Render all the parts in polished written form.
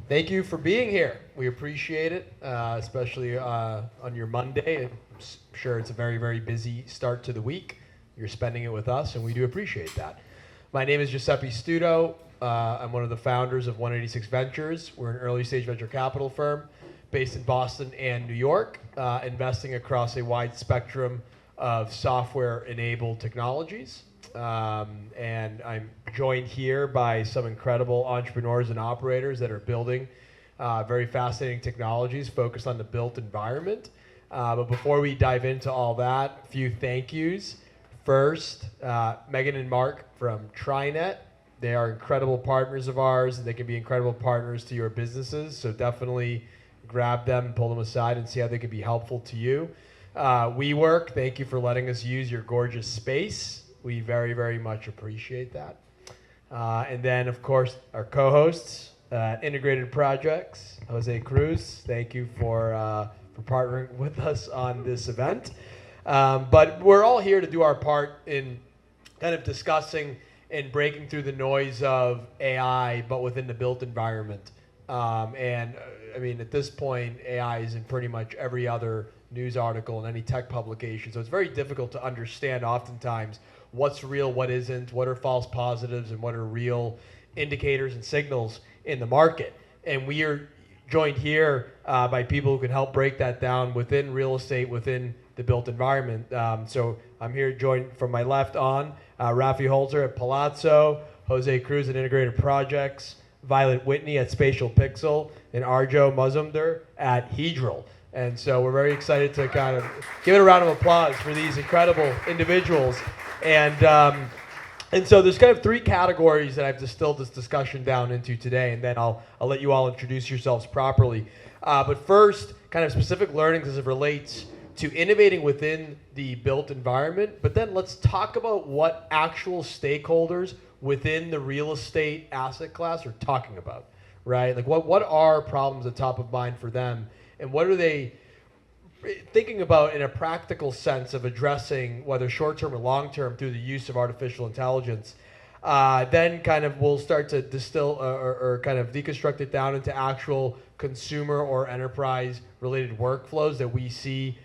Thank you for being here. We appreciate it, especially on your Monday. I'm sure it's a very, very busy start to the week. You're spending it with us, and we do appreciate that. My name is Giuseppe Stuto. I'm one of the founders of 186 Ventures. We're an early stage venture capital firm based in Boston and New York, investing across a wide spectrum of software-enabled technologies. And I'm joined here by some incredible entrepreneurs and operators that are building very fascinating technologies focused on the built environment. But before we dive into all that, a few thank yous. First, Megan and Mark from TriNet. They are incredible partners of ours, and they can be incredible partners to your businesses. So definitely grab them, pull them aside, and see how they can be helpful to you. WeWork, thank you for letting us use your gorgeous space. We very, very much appreciate that. And then, of course, our co-hosts, Integrated Projects, Jose Cruz. Thank you for partnering with us on this event. But we're all here to do our part in kind of discussing and breaking through the noise of AI, but within the built environment. And I mean, at this point, AI is in pretty much every other news article and any tech publication. So it's very difficult to understand oftentimes what's real, what isn't, what are false positives, and what are real indicators and signals in the market. And we are joined here by people who can help break that down within real estate, within the built environment. So I'm here joined from my left on Raffi Holzer at Palazzo, Jose Cruz at Integrated Projects, Violet Whitney at Spatial Pixel, and Arjo Mozumder at Hedral. And so we're very excited to kind of give it a round of applause for these incredible individuals. And so there's kind of three categories that I've distilled this discussion down into today, and then I'll let you all introduce yourselves properly. But first, kind of specific learnings as it relates to innovating within the built environment, but then let's talk about what actual stakeholders within the real estate asset class are talking about, right? Like what are problems at top of mind for them, and what are they thinking about in a practical sense of addressing, whether short-term or long-term, through the use of artificial intelligence. Then kind of we'll start to distill or kind of deconstruct it down into actual consumer or enterprise-related workflows that we see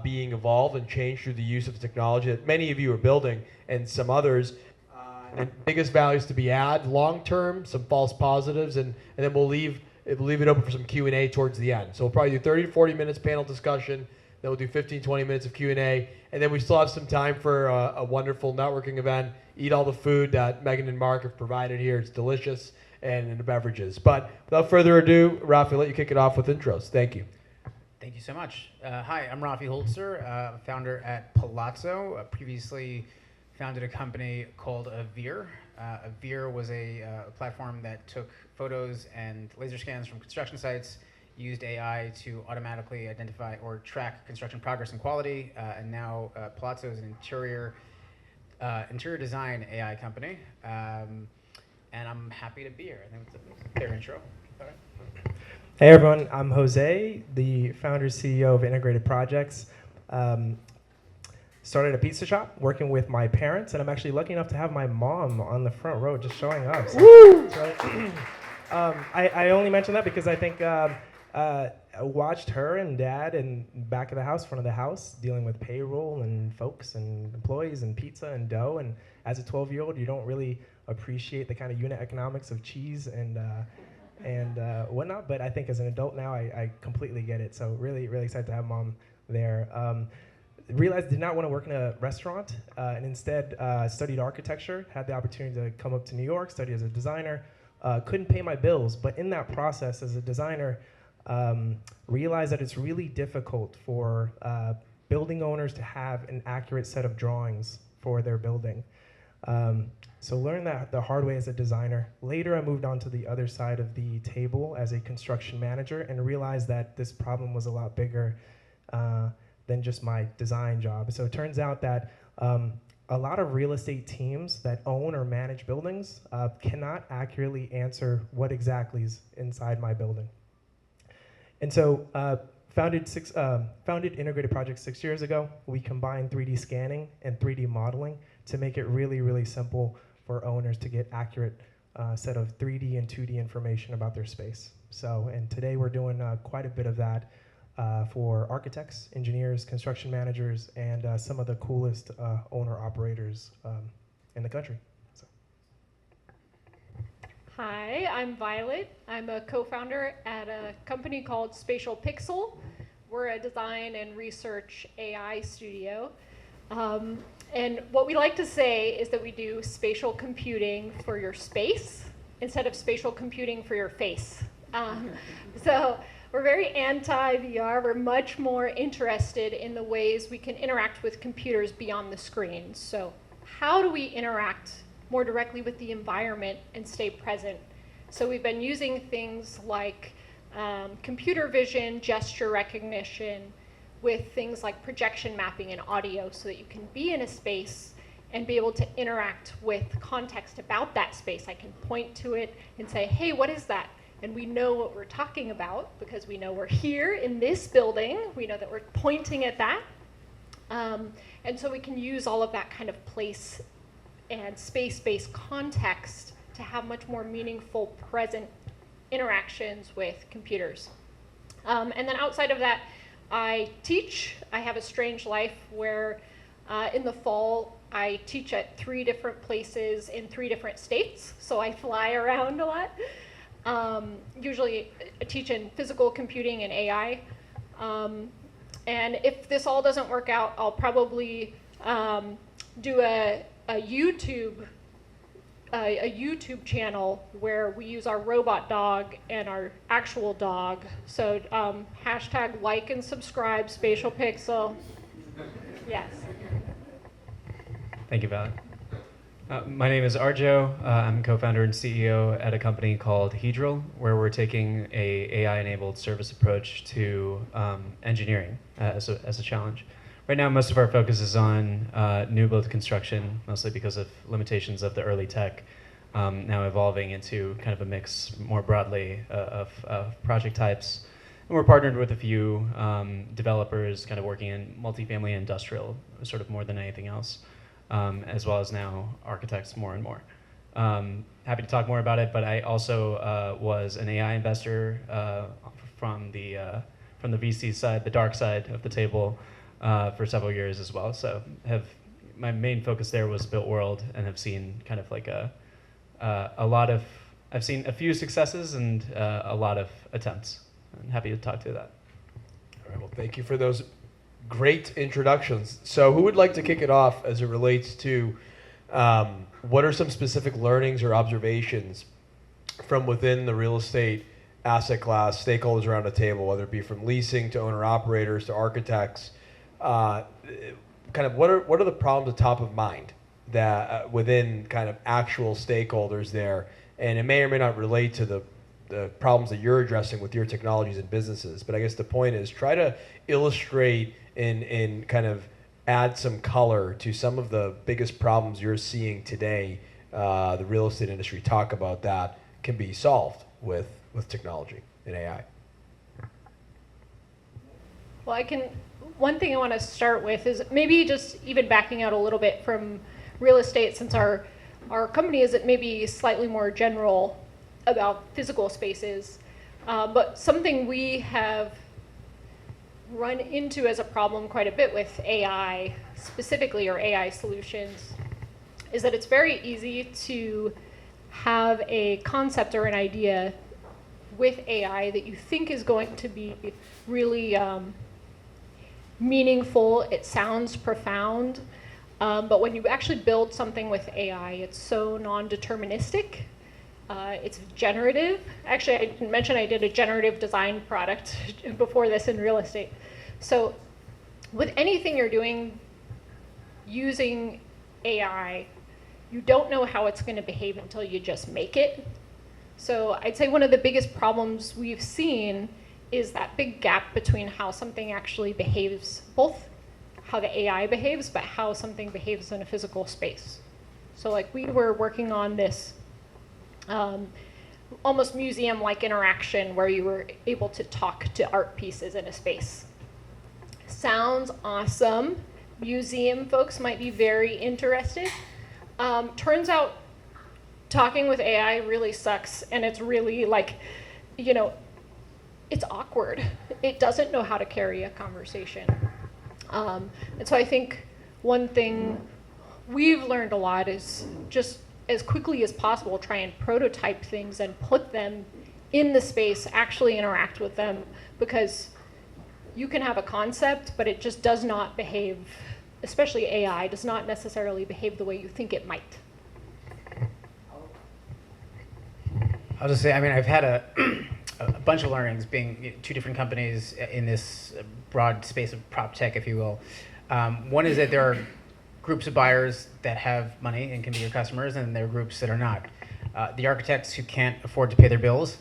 being evolved and changed through the use of technology that many of you are building and some others. And biggest values to be added long-term, some false positives, and then we'll leave it open for some Q&A towards the end. So we'll probably do 30 to 40 minutes panel discussion, then we'll do 15, 20 minutes of Q&A, and then we still have some time for a wonderful networking event. Eat all the food that Megan and Mark have provided here. It's delicious, and the beverages. But without further ado, Raffi, I'll let you kick it off with intros. Thank you. Thank you so much. Hi, I'm Raffi Holzer, founder at Palazzo. Previously founded a company called Avir. Avir was a platform that took photos and laser scans from construction sites, used AI to automatically identify or track construction progress and quality, and now Palazzo is an interior design AI company, and I'm happy to be here. I think it's a fair intro. All right. Hey everyone, I'm Jose, the founder CEO of Integrated Projects. Started a pizza shop working with my parents, and I'm actually lucky enough to have my mom on the front row just showing up. So, Woo! I only mention that because I think I watched her and dad in back of the house, front of the house, dealing with payroll and folks and employees and pizza and dough. And as a 12-year-old, you don't really appreciate the kind of unit economics of cheese and whatnot. But I think as an adult now, I completely get it. So really, really excited to have mom there. Realized did not want to work in a restaurant, and instead studied architecture. Had the opportunity to come up to New York, study as a designer. Couldn't pay my bills, but in that process as a designer, realized that it's really difficult for building owners to have an accurate set of drawings for their building. So learned that the hard way as a designer. Later I moved on to the other side of the table as a construction manager and realized that this problem was a lot bigger than just my design job. So it turns out that a lot of real estate teams that own or manage buildings cannot accurately answer what exactly is inside my building. And so founded Integrated Projects 6 years ago. We combined 3D scanning and 3D modeling to make it really, really simple for owners to get accurate set of 3D and 2D information about their space. So, and today we're doing quite a bit of that for architects, engineers, construction managers, and some of the coolest owner-operators in the country. So. Hi, I'm Violet. I'm a co-founder at a company called Spatial Pixel. We're a design and research AI studio. And what we like to say is that we do spatial computing for your space instead of spatial computing for your face. So we're very anti-VR. We're much more interested in the ways we can interact with computers beyond the screen. So how do we interact more directly with the environment and stay present? So we've been using things like computer vision, gesture recognition, with things like projection mapping and audio so that you can be in a space and be able to interact with context about that space. I can point to it and say, hey, what is that? And we know what we're talking about because we know we're here in this building. We know that we're pointing at that. And so we can use all of that kind of place and space-based context to have much more meaningful present interactions with computers. And then outside of that, I teach. I have a strange life where in the fall I teach at 3 different places in 3 different states, so I fly around a lot. Usually I teach in physical computing and AI. And if this all doesn't work out, I'll probably do a YouTube channel where we use our robot dog and our actual dog. So hashtag like and subscribe, Spatial Pixel. Yes. Thank you, Violet. My name is Arjo. I'm co-founder and CEO at a company called Hedral, where we're taking a AI-enabled service approach to engineering as a challenge. Right now, most of our focus is on new build construction, mostly because of limitations of the early tech, now evolving into kind of a mix more broadly of project types. And we're partnered with a few developers kind of working in multifamily industrial, sort of more than anything else, as well as now architects more and more. Happy to talk more about it, but I also was an AI investor from the VC side, the dark side of the table, for several years as well. So my main focus there was built world, and have seen kind of like I've seen a few successes and a lot of attempts. I'm happy to talk to that. All right, well, thank you for those great introductions. So who would like to kick it off as it relates to what are some specific learnings or observations from within the real estate asset class, stakeholders around a table, whether it be from leasing to owner-operators to architects, kind of what are the problems at top of mind that within kind of actual stakeholders there, and it may or may not relate to the problems that you're addressing with your technologies and businesses, but I guess the point is try to illustrate and kind of add some color to some of the biggest problems you're seeing today, the real estate industry talk about that can be solved with technology and AI. Well, one thing I want to start with is maybe just even backing out a little bit from real estate, since our company is maybe slightly more general about physical spaces. But something we have run into as a problem quite a bit with AI specifically, or AI solutions, is that it's very easy to have a concept or an idea with AI that you think is going to be really meaningful. It sounds profound, but when you actually build something with AI, it's so non-deterministic. It's generative. Actually, I didn't mention I did a generative design product before this in real estate. So with anything you're doing using AI, you don't know how it's going to behave until you just make it. So I'd say one of the biggest problems we've seen is that big gap between how something actually behaves, both how the AI behaves, but how something behaves in a physical space. So like we were working on this almost museum-like interaction where you were able to talk to art pieces in a space. Sounds awesome. Museum folks might be very interested. Turns out talking with AI really sucks, and it's really like, it's awkward. It doesn't know how to carry a conversation. And so I think one thing we've learned a lot is just as quickly as possible try and prototype things and put them in the space, actually interact with them, because you can have a concept, but it just does not behave, especially AI, does not necessarily behave the way you think it might. I'll just say, I mean, I've had a bunch of learnings being two different companies in this broad space of prop tech, if you will. One is that there are groups of buyers that have money and can be your customers, and there are groups that are not. The architects who can't afford to pay their bills,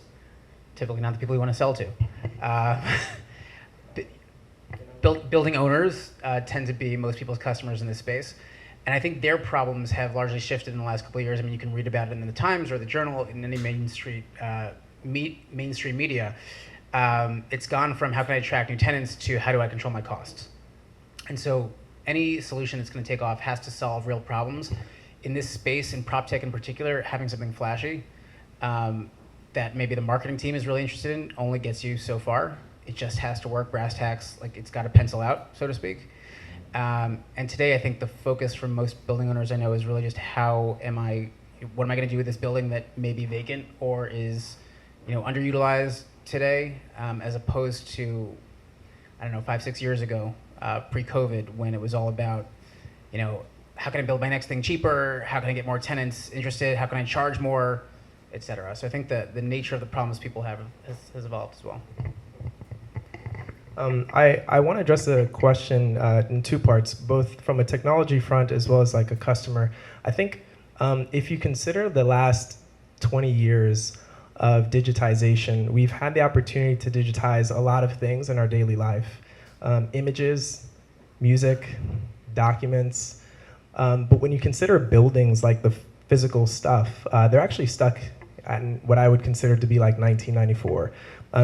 typically not the people you want to sell to. Building owners tend to be most people's customers in this space. And I think their problems have largely shifted in the last couple of years. I mean, you can read about it in the Times or the Journal, in any mainstream media. It's gone from how can I attract new tenants to how do I control my costs. And so any solution that's going to take off has to solve real problems. In this space, in prop tech in particular, having something flashy that maybe the marketing team is really interested in only gets you so far. It just has to work brass tacks, like it's got to pencil out, so to speak. And today, I think the focus for most building owners I know is really just what am I going to do with this building that may be vacant or is, underutilized today, as opposed to, I don't know, 5-6 years ago, pre-COVID, when it was all about, how can I build my next thing cheaper? How can I get more tenants interested? How can I charge more, et cetera? So I think that the nature of the problems people have has evolved as well. I want to address the question in two parts, both from a technology front as well as like a customer. I think if you consider the last 20 years of digitization, we've had the opportunity to digitize a lot of things in our daily life. Images, music, documents. But when you consider buildings like the physical stuff, they're actually stuck in what I would consider to be like 1994.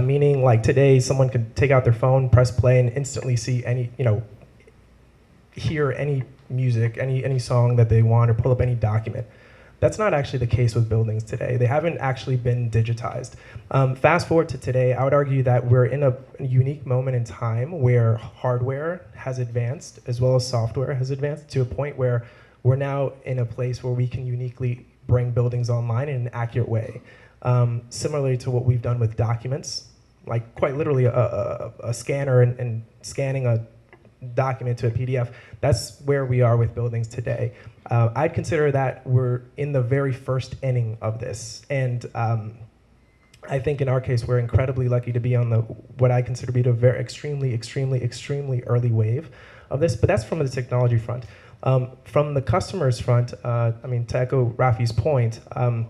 Meaning like today, someone could take out their phone, press play, and instantly see any, hear any music, any song that they want, or pull up any document. That's not actually the case with buildings today. They haven't actually been digitized. Fast forward to today, I would argue that we're in a unique moment in time where hardware has advanced as well as software has advanced to a point where we're now in a place where we can uniquely bring buildings online in an accurate way. Similarly to what we've done with documents, like quite literally a scanner and scanning a document to a PDF, that's where we are with buildings today. I'd consider that we're in the very first inning of this. And I think in our case, we're incredibly lucky to be on what I consider to be the very extremely early wave of this, but that's from the technology front. From the customer's front, to echo Raffi's point,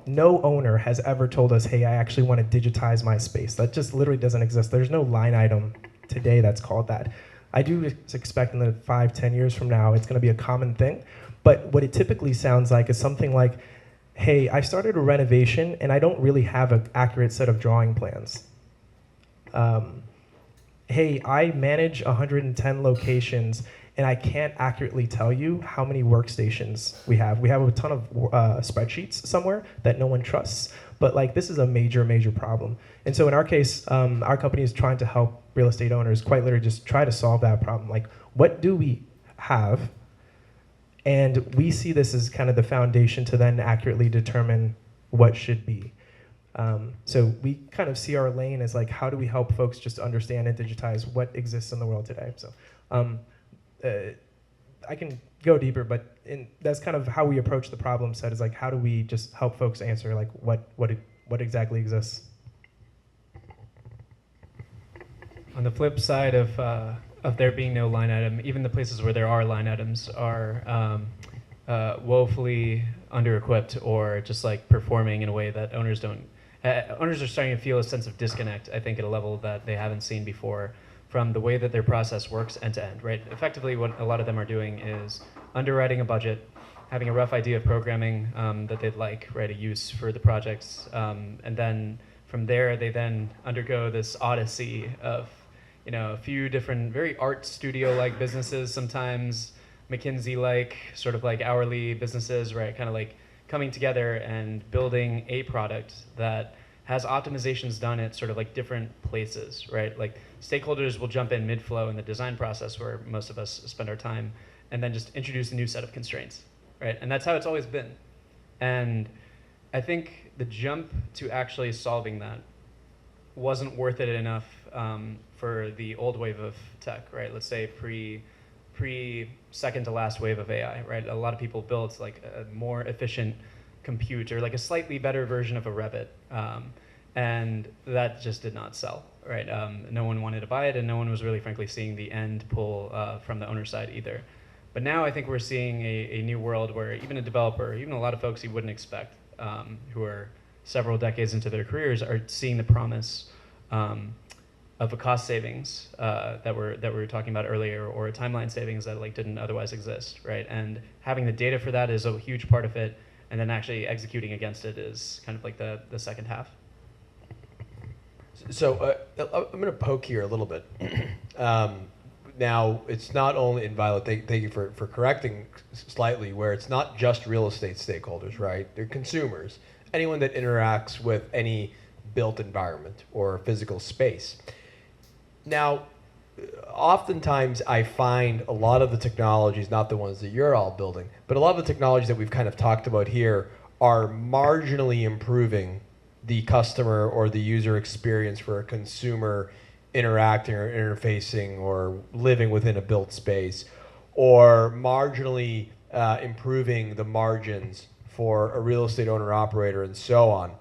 no owner has ever told us, hey, I actually want to digitize my space. That just literally doesn't exist. There's no line item today that's called that. I do expect in the 5-10 years from now, it's going to be a common thing. But what it typically sounds like is something like, hey, I started a renovation and I don't really have an accurate set of drawing plans. Hey, I manage 110 locations and I can't accurately tell you how many workstations we have. We have a ton of spreadsheets somewhere that no one trusts, but like this is a major problem. And so in our case, our company is trying to help real estate owners quite literally just try to solve that problem. Like, what do we have? And we see this as kind of the foundation to then accurately determine what should be. So we kind of see our lane as like, how do we help folks just understand and digitize what exists in the world today? So I can go deeper, but that's kind of how we approach the problem set, is like, how do we just help folks answer like what exactly exists? On the flip side of there being no line item, even the places where there are line items are woefully under-equipped or just like performing in a way that owners don't. Owners are starting to feel a sense of disconnect, I think, at a level that they haven't seen before from the way that their process works end to end, right? Effectively, what a lot of them are doing is underwriting a budget, having a rough idea of programming that they'd like, right, a use for the projects, and then from there, they then undergo this odyssey of a few different very art studio-like businesses, sometimes McKinsey-like, sort of like hourly businesses, right? Kind of like coming together and building a product that has optimizations done at sort of like different places, right? Like stakeholders will jump in mid-flow in the design process where most of us spend our time, and then just introduce a new set of constraints, right? And that's how it's always been. And I think the jump to actually solving that wasn't worth it enough for the old wave of tech, right? Let's say pre second to last wave of AI, right? A lot of people built like a more efficient compute or like a slightly better version of a Revit, and that just did not sell, right? No one wanted to buy it, and no one was really, frankly, seeing the end pull from the owner side either. But now I think we're seeing a new world where even a developer, even a lot of folks you wouldn't expect, who are several decades into their careers, are seeing the promise of a cost savings that we were talking about earlier, or a timeline savings that like didn't otherwise exist, right? And having the data for that is a huge part of it, and then actually executing against it is kind of like the second half. So I'm going to poke here a little bit. Now, it's not only, and Violet, thank you for correcting slightly, where it's not just real estate stakeholders, right? They're consumers, anyone that interacts with any built environment or physical space. Now, oftentimes I find a lot of the technologies, not the ones that you're all building, but a lot of the technologies that we've kind of talked about here are marginally improving the customer or the user experience for a consumer interacting or interfacing or living within a built space, or marginally improving the margins for a real estate owner operator and so on.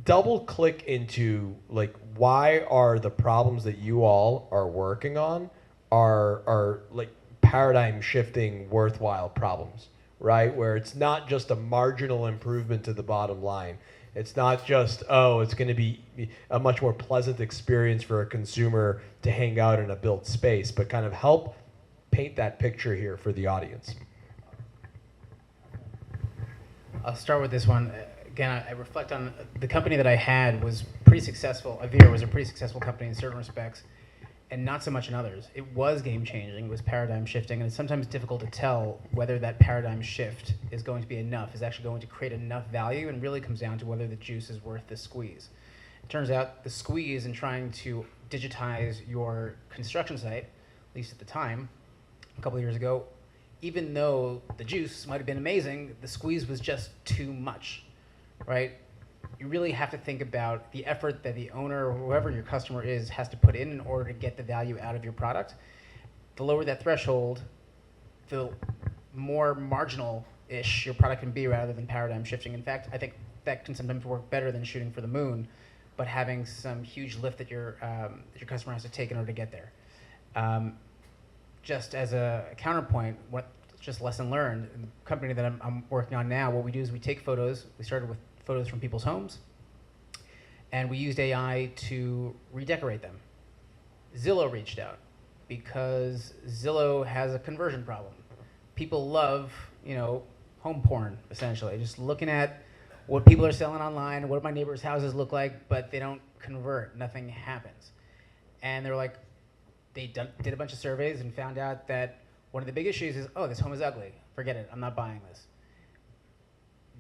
Double click into like, why are the problems that you all are working on are like paradigm shifting worthwhile problems, right? Where it's not just a marginal improvement to the bottom line. It's not just, oh, it's going to be a much more pleasant experience for a consumer to hang out in a built space, but kind of help paint that picture here for the audience. I'll start with this one. Again, I reflect on the company that I had was pretty successful. Avira was a pretty successful company in certain respects, and not so much in others. It was game-changing, it was paradigm-shifting, and it's sometimes difficult to tell whether that paradigm shift is going to be enough, is actually going to create enough value, and really comes down to whether the juice is worth the squeeze. It turns out the squeeze in trying to digitize your construction site, at least at the time, a couple of years ago, even though the juice might have been amazing, the squeeze was just too much, right? You really have to think about the effort that the owner or whoever your customer is has to put in order to get the value out of your product. The lower that threshold, the more marginal-ish your product can be rather than paradigm shifting. In fact, I think that can sometimes work better than shooting for the moon, but having some huge lift that your customer has to take in order to get there. Just as a counterpoint, just lesson learned, in the company that I'm working on now, what we do is we take photos. We started with photos from people's homes, and we used AI to redecorate them. Zillow reached out because Zillow has a conversion problem. People love, home porn, essentially, just looking at what people are selling online, what my neighbors' houses look like, but they don't convert, nothing happens. And they're like, they did a bunch of surveys and found out that one of the big issues is, oh, this home is ugly, forget it, I'm not buying this.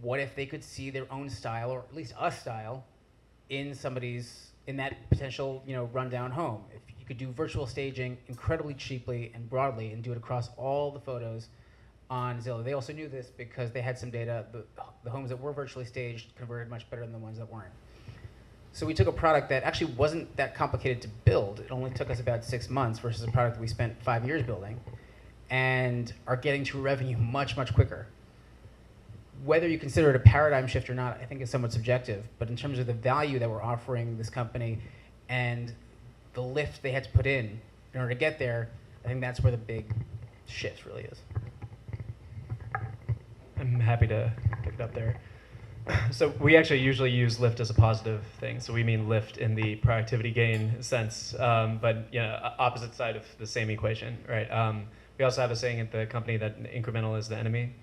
What if they could see their own style, or at least a style, in that potential, rundown home? If you could do virtual staging incredibly cheaply and broadly and do it across all the photos on Zillow. They also knew this because they had some data. The homes that were virtually staged converted much better than the ones that weren't. So we took a product that actually wasn't that complicated to build. It only took us about 6 months versus a product that we spent 5 years building, and are getting to revenue much, much quicker. Whether you consider it a paradigm shift or not, I think is somewhat subjective. But in terms of the value that we're offering this company and the lift they had to put in order to get there, I think that's where the big shift really is. I'm happy to pick it up there. So we actually usually use lift as a positive thing. So we mean lift in the productivity gain sense, but opposite side of the same equation, right? We also have a saying at the company that incremental is the enemy,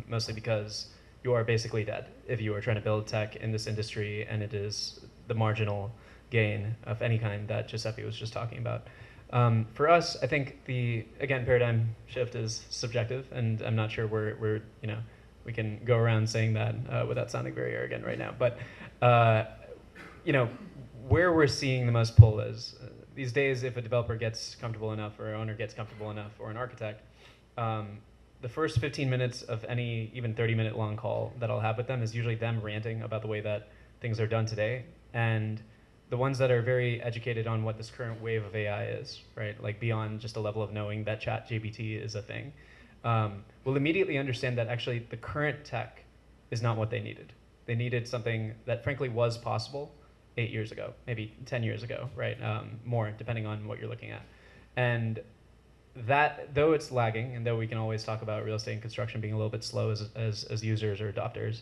mostly because you are basically dead if you are trying to build tech in this industry, and it is the marginal gain of any kind that Giuseppe was just talking about. For us, I think the paradigm shift is subjective, and I'm not sure we're We can go around saying that without sounding very arrogant right now. But where we're seeing the most pull is these days, if a developer gets comfortable enough, or an owner gets comfortable enough, or an architect, the first 15 minutes of any even 30-minute long call that I'll have with them is usually them ranting about the way that things are done today. And the ones that are very educated on what this current wave of AI is, right? Like beyond just a level of knowing that ChatGPT is a thing, will immediately understand that actually the current tech is not what they needed. They needed something that frankly was possible 8 years ago, maybe 10 years ago, right? More, depending on what you're looking at. And that, though it's lagging, and though we can always talk about real estate and construction being a little bit slow as users or adopters,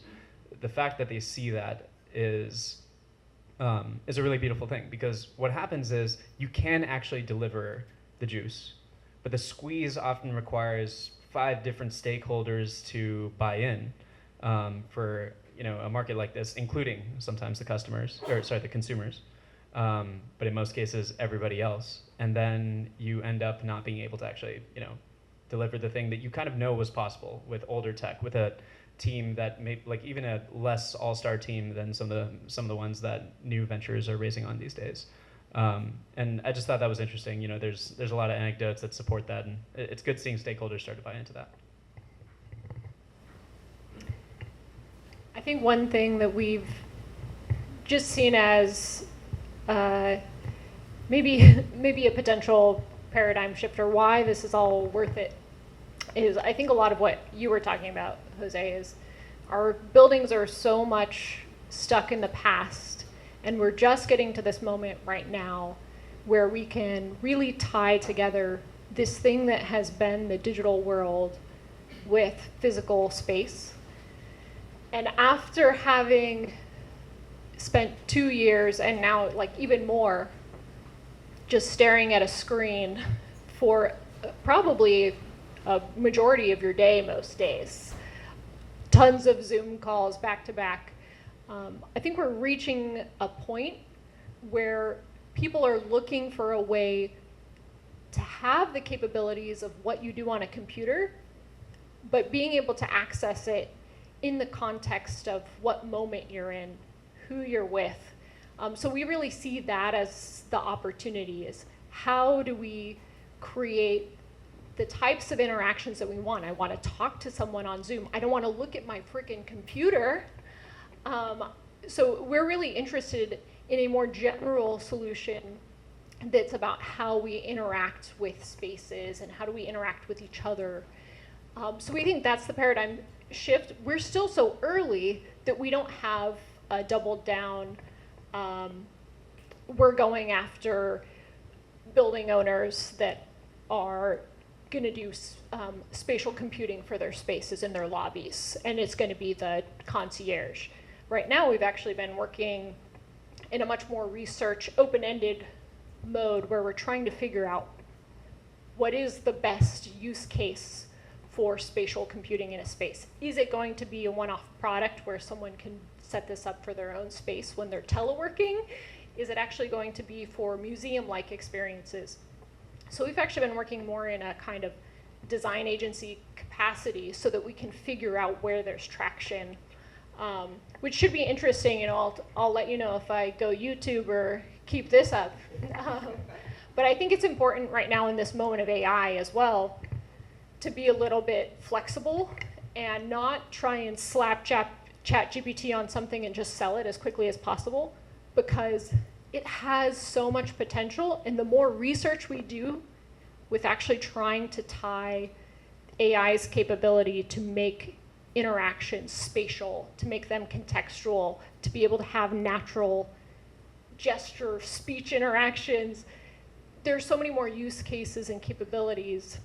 the fact that they see that is a really beautiful thing, because what happens is you can actually deliver the juice, but the squeeze often requires 5 different stakeholders to buy in for a market like this, including sometimes the consumers, but in most cases everybody else. And then you end up not being able to actually deliver the thing that you kind of know was possible with older tech, with a team that may, like even a less all-star team than some of the ones that new ventures are raising on these days. And I just thought that was interesting. There's a lot of anecdotes that support that, and it's good seeing stakeholders start to buy into that. I think one thing that we've just seen as maybe a potential paradigm shift, or why this is all worth it, is I think a lot of what you were talking about, Jose, is our buildings are so much stuck in the past, and we're just getting to this moment right now where we can really tie together this thing that has been the digital world with physical space. And after having spent 2 years, and now like even more, just staring at a screen for probably a majority of your day most days, tons of Zoom calls back to back, I think we're reaching a point where people are looking for a way to have the capabilities of what you do on a computer, but being able to access it in the context of what moment you're in, who you're with. So we really see that as the opportunity, is how do we create the types of interactions that we want. I want to talk to someone on Zoom. I don't want to look at my freaking computer. So we're really interested in a more general solution that's about how we interact with spaces and how do we interact with each other. So we think that's the paradigm shift. We're still so early that we don't have a double down. We're going after building owners that are going to do spatial computing for their spaces in their lobbies, and it's going to be the concierge. Right now, we've actually been working in a much more research, open-ended mode where we're trying to figure out what is the best use case for spatial computing in a space. Is it going to be a one-off product where someone can set this up for their own space when they're teleworking? Is it actually going to be for museum-like experiences? So we've actually been working more in a kind of design agency capacity so that we can figure out where there's traction, which should be interesting. I'll let you know if I go YouTube or keep this up. But I think it's important right now in this moment of AI as well to be a little bit flexible and not try and slap ChatGPT on something and just sell it as quickly as possible, because it has so much potential, and the more research we do with actually trying to tie AI's capability to make interactions spatial, to make them contextual, to be able to have natural gesture, speech interactions, there's so many more use cases and capabilities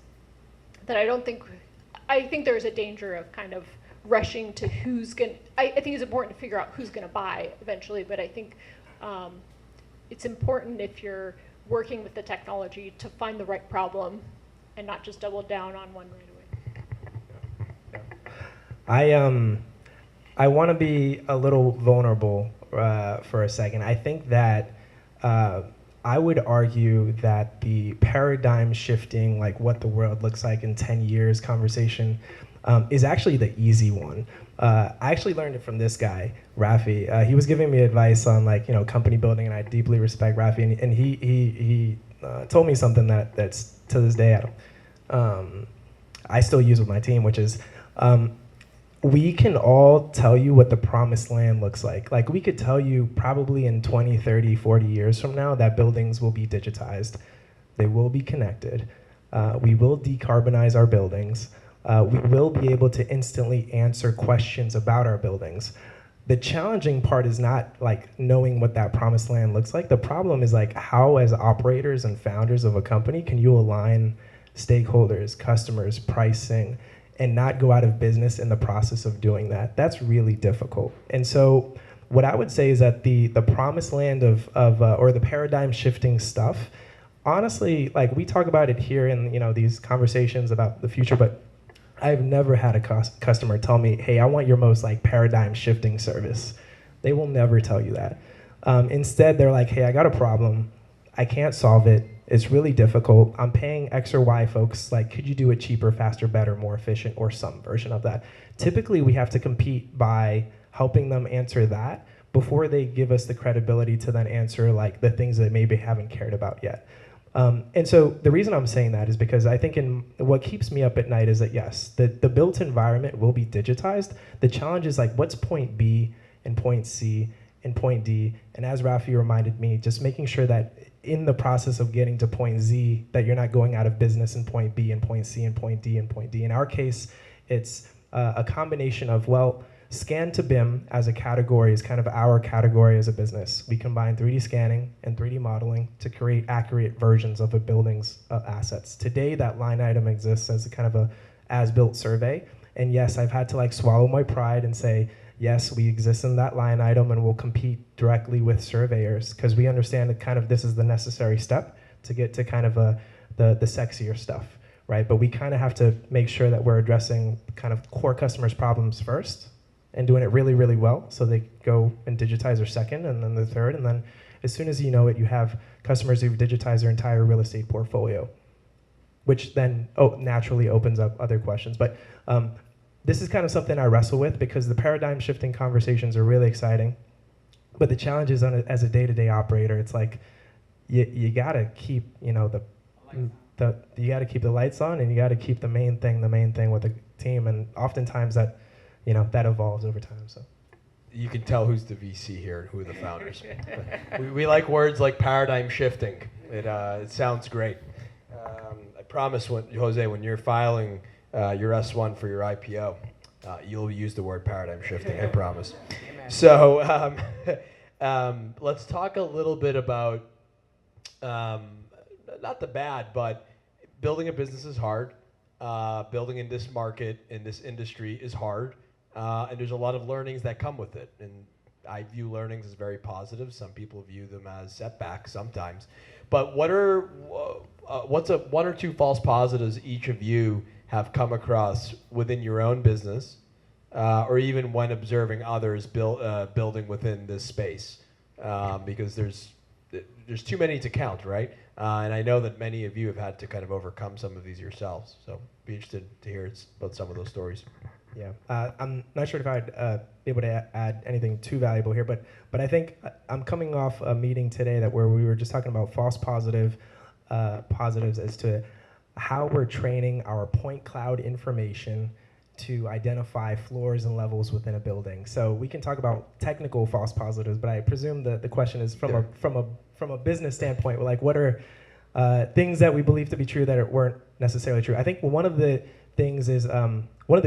that I think there's a danger of kind of rushing to who's going to, I think it's important to figure out who's going to buy eventually, but I think it's important if you're working with the technology to find the right problem and not just double down on one right away. I want to be a little vulnerable for a second. I think that I would argue that the paradigm shifting, like what the world looks like in 10 years conversation is actually the easy one. I actually learned it from this guy, Raffi. He was giving me advice on company building, and I deeply respect Raffi. And he told me something that's to this day I still use with my team, which is we can all tell you what the promised land looks like. Like, we could tell you probably in 20, 30, 40 years from now that buildings will be digitized. They will be connected. We will decarbonize our buildings. We will be able to instantly answer questions about our buildings. The challenging part is not like knowing what that promised land looks like. The problem is like, how as operators and founders of a company can you align stakeholders, customers, pricing, and not go out of business in the process of doing that? That's really difficult. And so what I would say is that the promised land or the paradigm shifting stuff, honestly, like, we talk about it here in these conversations about the future, but I've never had a customer tell me, hey, I want your most like paradigm shifting service. They will never tell you that. Instead, they're like, hey, I got a problem. I can't solve it. It's really difficult. I'm paying X or Y folks. Like, could you do it cheaper, faster, better, more efficient, or some version of that? Typically, we have to compete by helping them answer that before they give us the credibility to then answer like the things that maybe haven't cared about yet. And so the reason I'm saying that is because I think what keeps me up at night is that, yes, the built environment will be digitized. The challenge is like, what's point B and point C and point D? And as Raffi reminded me, just making sure that in the process of getting to point Z, that you're not going out of business in point B and point C and point D and point D. In our case, it's a combination of, well, scan to BIM as a category is kind of our category as a business. We combine 3D scanning and 3D modeling to create accurate versions of a building's assets. Today, that line item exists as a kind of a as-built survey. And yes, I've had to like swallow my pride and say, yes, we exist in that line item and we'll compete directly with surveyors, because we understand that kind of this is the necessary step to get to kind of the sexier stuff, right? But we kind of have to make sure that we're addressing kind of core customers' problems first and doing it really, really well, so they go and digitize their second and then the third, and then as soon as you know it, you have customers who've digitized their entire real estate portfolio, which then naturally opens up other questions. But this is kind of something I wrestle with, because the paradigm shifting conversations are really exciting, but the challenge is as a day-to-day operator, it's like you gotta keep you gotta keep the lights on, and you gotta keep the main thing with the team, and oftentimes that evolves over time. So You can tell who's the VC here and who are the founders. we like words like paradigm shifting. It sounds great. I promise, Jose, when you're filing your S1 for your IPO, you'll use the word paradigm shifting, I promise. Amen. So let's talk a little bit about, not the bad, but building a business is hard. Building in this market, in this industry is hard. And there's a lot of learnings that come with it. And I view learnings as very positive. Some people view them as setbacks sometimes. But what's one or two false positives each of you have come across within your own business, or even when observing others building within this space? Because there's too many to count, right? And I know that many of you have had to kind of overcome some of these yourselves. So be interested to hear about some of those stories. Yeah, I'm not sure if I'd be able to add anything too valuable here, but I think I'm coming off a meeting today where we were just talking about false positives as to how we're training our point cloud information to identify floors and levels within a building. So we can talk about technical false positives, but I presume the question is from a business standpoint, like what are things that we believe to be true that weren't necessarily true. I think one of the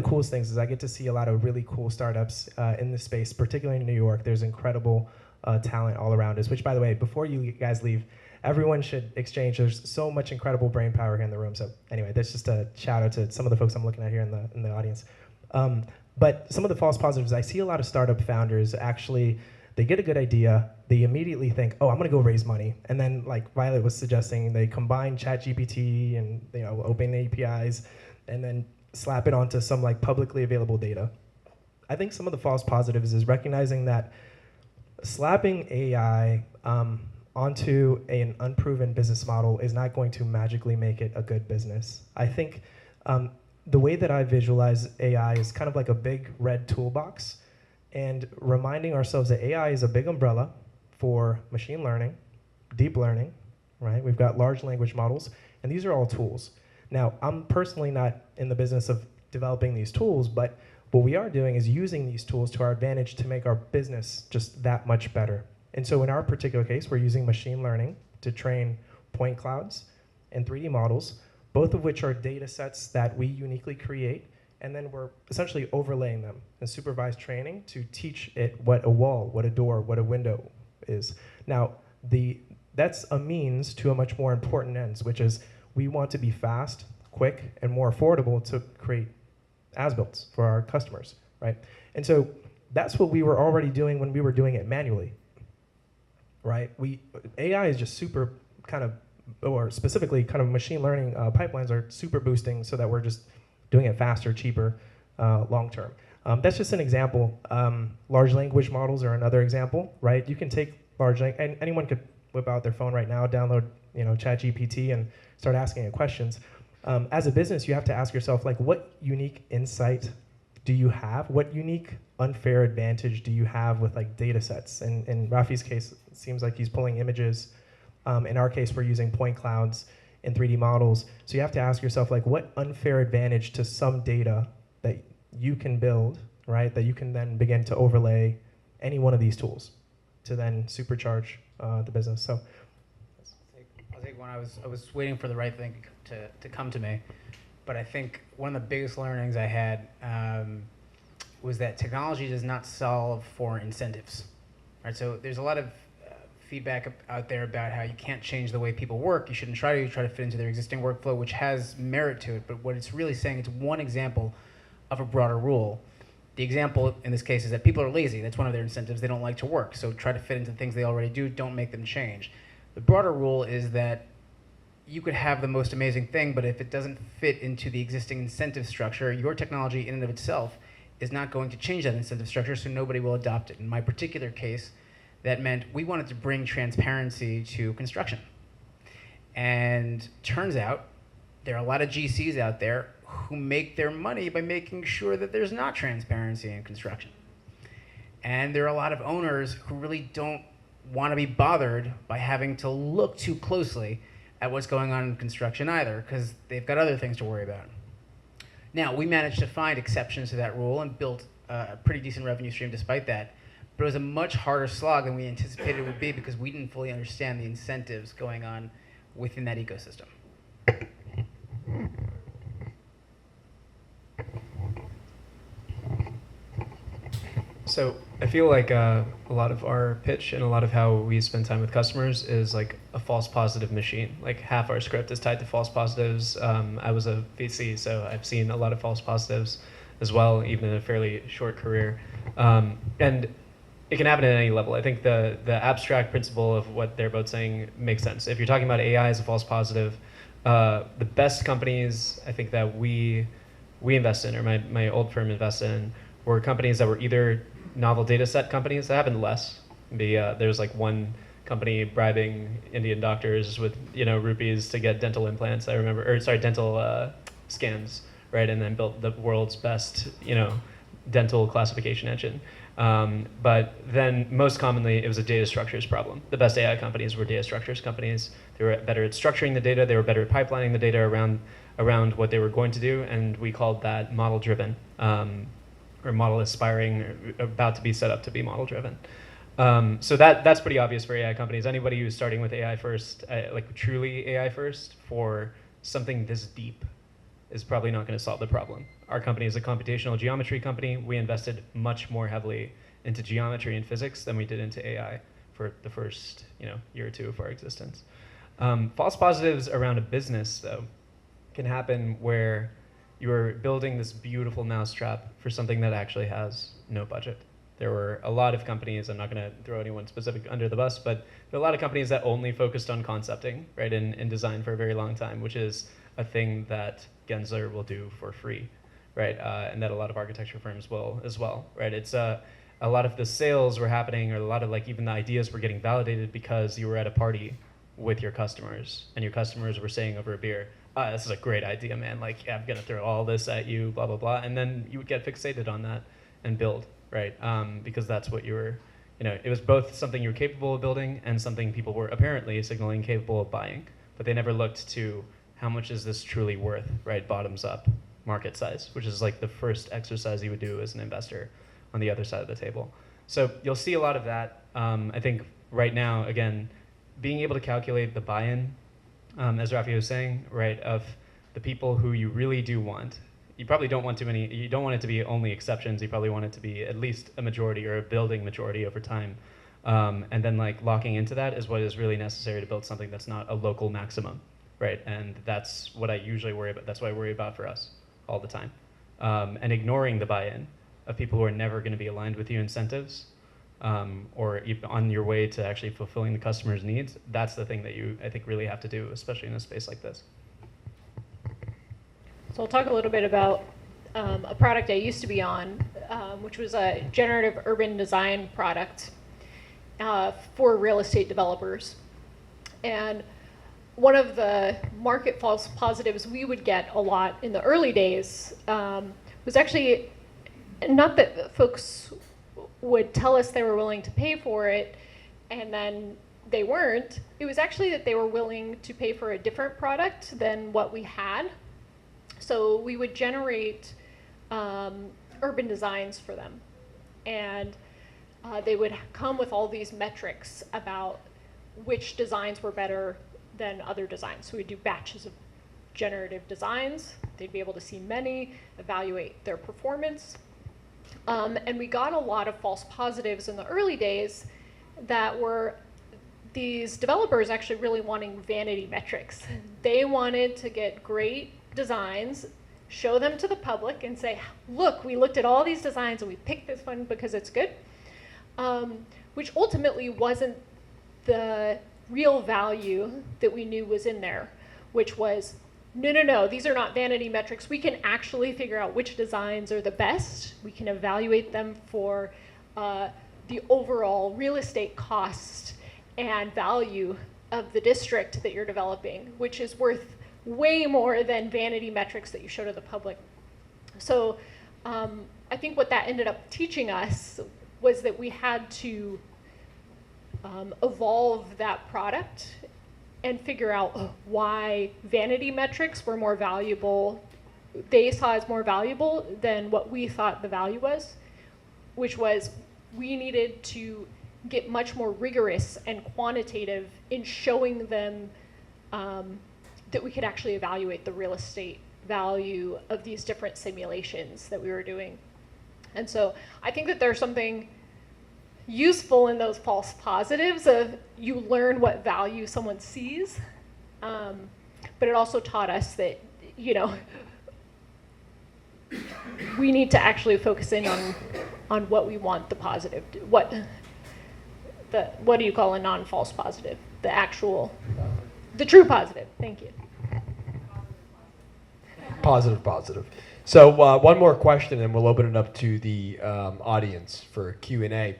coolest things is I get to see a lot of really cool startups in this space, particularly in New York. There's incredible talent all around us, which, by the way, before you guys leave, everyone should exchange. There's so much incredible brain power here in the room. So anyway, that's just a shout out to some of the folks I'm looking at here in the audience. But some of the false positives, I see a lot of startup founders actually, they get a good idea, they immediately think, oh, I'm gonna go raise money. And then, like Violet was suggesting, they combine ChatGPT and open APIs, and then slap it onto some like publicly available data. I think some of the false positives is recognizing that slapping AI onto an unproven business model is not going to magically make it a good business. I think the way that I visualize AI is kind of like a big red toolbox, and reminding ourselves that AI is a big umbrella for machine learning, deep learning, right? We've got large language models, and these are all tools. Now, I'm personally not in the business of developing these tools, but what we are doing is using these tools to our advantage to make our business just that much better. And so in our particular case, we're using machine learning to train point clouds and 3D models, both of which are data sets that we uniquely create, and then we're essentially overlaying them in supervised training to teach it what a wall, what a door, what a window is. Now, that's a means to a much more important end, which is we want to be fast, quick, and more affordable to create as-builts for our customers, right? And so that's what we were already doing when we were doing it manually, right? AI is just super kind of, or specifically kind of machine learning pipelines are super boosting so that we're just doing it faster, cheaper, long term. That's just an example. Large language models are another example, right? You can take and anyone could whip out their phone right now, download ChatGPT and start asking it questions. As a business, you have to ask yourself, like, what unique insight do you have? What unique unfair advantage do you have with like data sets? And in Raffi's case, it seems like he's pulling images. In our case, we're using point clouds and 3D models. So you have to ask yourself, like, what unfair advantage to some data that you can build, right? That you can then begin to overlay any one of these tools to then supercharge the business. So I'll take one. I was waiting for the right thing to come to me, but I think one of the biggest learnings I had was that technology does not solve for incentives. Right? So there's a lot of feedback out there about how you can't change the way people work. You shouldn't try to fit into their existing workflow, which has merit to it. But what it's really saying, it's one example of a broader rule. The example in this case is that people are lazy. That's one of their incentives. They don't like to work. So try to fit into things they already do. Don't make them change. The broader rule is that you could have the most amazing thing, but if it doesn't fit into the existing incentive structure, your technology in and of itself is not going to change that incentive structure, so nobody will adopt it. In my particular case, that meant we wanted to bring transparency to construction. And turns out there are a lot of GCs out there who make their money by making sure that there's not transparency in construction. And there are a lot of owners who really don't want to be bothered by having to look too closely at what's going on in construction either, because they've got other things to worry about. Now, we managed to find exceptions to that rule and built a pretty decent revenue stream despite that. But it was a much harder slog than we anticipated it would be because we didn't fully understand the incentives going on within that ecosystem. So I feel like a lot of our pitch and a lot of how we spend time with customers is like a false positive machine. Like half our script is tied to false positives. I was a VC, so I've seen a lot of false positives as well, even in a fairly short career. And it can happen at any level. I think the abstract principle of what they're both saying makes sense. If you're talking about AI as a false positive, the best companies I think that we invest in, or my old firm invested in, were companies that were either novel data set companies. That happened less. There's like one company bribing Indian doctors with rupees to get dental implants. I remember, dental scans, right? And then built the world's best dental classification engine. But then most commonly it was a data structures problem. The best AI companies were data structures companies. They were better at structuring the data. They were better at pipelining the data around what they were going to do, and we called that model driven. Or model aspiring, or about to be set up to be model driven. So that's pretty obvious for AI companies. Anybody who's starting with AI first, like truly AI first, for something this deep is probably not going to solve the problem. Our company is a computational geometry company. We invested much more heavily into geometry and physics than we did into AI for the first year or two of our existence. False positives around a business, though, can happen where you're building this beautiful mousetrap for something that actually has no budget. There were a lot of companies, I'm not going to throw anyone specific under the bus, but there are a lot of companies that only focused on concepting, right, and design for a very long time, which is a thing that Gensler will do for free, right, and that a lot of architecture firms will as well, right? It's a lot of the sales were happening, or a lot of even the ideas were getting validated because you were at a party with your customers, and your customers were saying over a beer, this is a great idea, man. Like, yeah, I'm gonna throw all this at you, blah, blah, blah. And then you would get fixated on that and build, right? Because that's what you were, it was both something you were capable of building and something people were apparently signaling capable of buying, but they never looked to how much is this truly worth, right? Bottoms up, market size, which is like the first exercise you would do as an investor on the other side of the table. So you'll see a lot of that. I think right now, again, being able to calculate the buy-in, as Raffi was saying, right, of the people who you really do want. You probably don't want too many, you don't want it to be only exceptions, you probably want it to be at least a majority or a building majority over time. And then like locking into that is what is really necessary to build something that's not a local maximum, right? And that's what I usually worry about, that's what I worry about for us all the time. And ignoring the buy-in of people who are never gonna be aligned with your incentives, or on your way to actually fulfilling the customer's needs, that's the thing that you, I think, really have to do, especially in a space like this. So I'll talk a little bit about a product I used to be on, which was a generative urban design product for real estate developers. And one of the market false positives we would get a lot in the early days was actually not that folks would tell us they were willing to pay for it and then they weren't. It was actually that they were willing to pay for a different product than what we had. So we would generate urban designs for them. And they would come with all these metrics about which designs were better than other designs. So we'd do batches of generative designs. They'd be able to see many, evaluate their performance. And we got a lot of false positives in the early days that were these developers actually really wanting vanity metrics. They wanted to get great designs, show them to the public and say, look, we looked at all these designs and we picked this one because it's good, which ultimately wasn't the real value that we knew was in there, which was, no, these are not vanity metrics. We can actually figure out which designs are the best. We can evaluate them for the overall real estate cost and value of the district that you're developing, which is worth way more than vanity metrics that you show to the public. So I think what that ended up teaching us was that we had to evolve that product and figure out why vanity metrics were more valuable, they saw as more valuable than what we thought the value was, which was we needed to get much more rigorous and quantitative in showing them that we could actually evaluate the real estate value of these different simulations that we were doing. And so I think that there's something useful in those false positives of you learn what value someone sees, but it also taught us that, we need to actually focus in on what we want the positive, what do you call a non-false positive? The true positive, thank you. Positive. So one more question and we'll open it up to the audience for Q&A.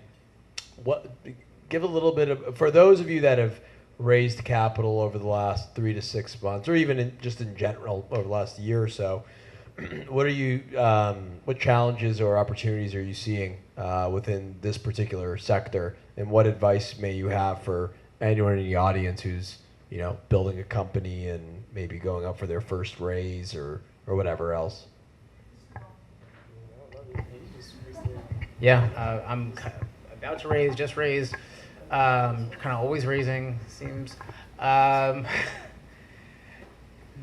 Give a little bit of, for those of you that have raised capital over the last 3 to 6 months, or even just in general over the last year or so, what challenges or opportunities are you seeing within this particular sector, and what advice may you have for anyone in the audience who's building a company and maybe going up for their first raise or whatever else? Yeah, I'm about to raise, just raised, kind of always raising, seems.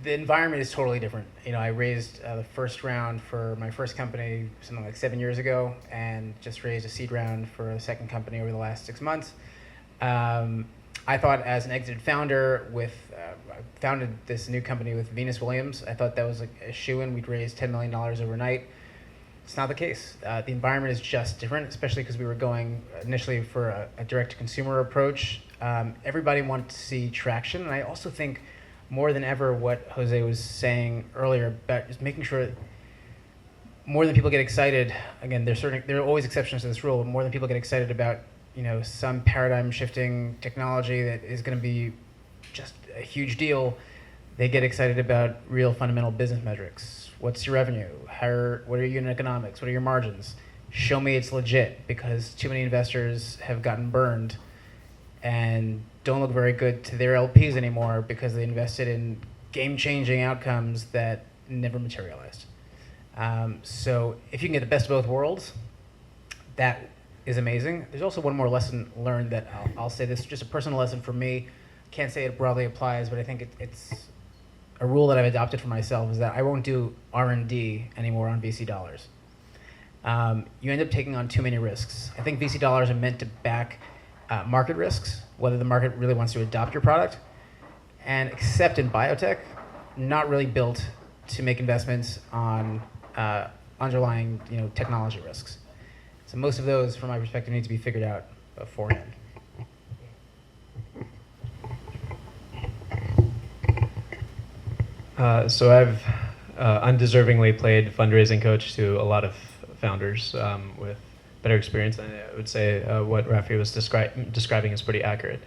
The environment is totally different. I raised the first round for my first company something like 7 years ago, and just raised a seed round for a second company over the last 6 months. I thought as an exited founder I founded this new company with Venus Williams. I thought that was a shoo-in. We'd raise $10 million overnight. It's not the case. The environment is just different, especially because we were going initially for a direct-to-consumer approach. Everybody wanted to see traction, and I also think more than ever what Jose was saying earlier about just making sure that more than people get excited, again, there are always exceptions to this rule, but more than people get excited about some paradigm shifting technology that is going to be just a huge deal, they get excited about real fundamental business metrics. What's your revenue? What are your unit economics? What are your margins? Show me it's legit, because too many investors have gotten burned and don't look very good to their LPs anymore because they invested in game-changing outcomes that never materialized. So if you can get the best of both worlds, that is amazing. There's also one more lesson learned that I'll say this, just a personal lesson for me. Can't say it broadly applies, but I think it's a rule that I've adopted for myself, is that I won't do R&D anymore on VC dollars. You end up taking on too many risks. I think VC dollars are meant to back market risks, whether the market really wants to adopt your product, and except in biotech, not really built to make investments on underlying technology risks. So most of those, from my perspective, need to be figured out beforehand. So I've undeservingly played fundraising coach to a lot of founders with better experience. And I would say what Raffi was describing is pretty accurate.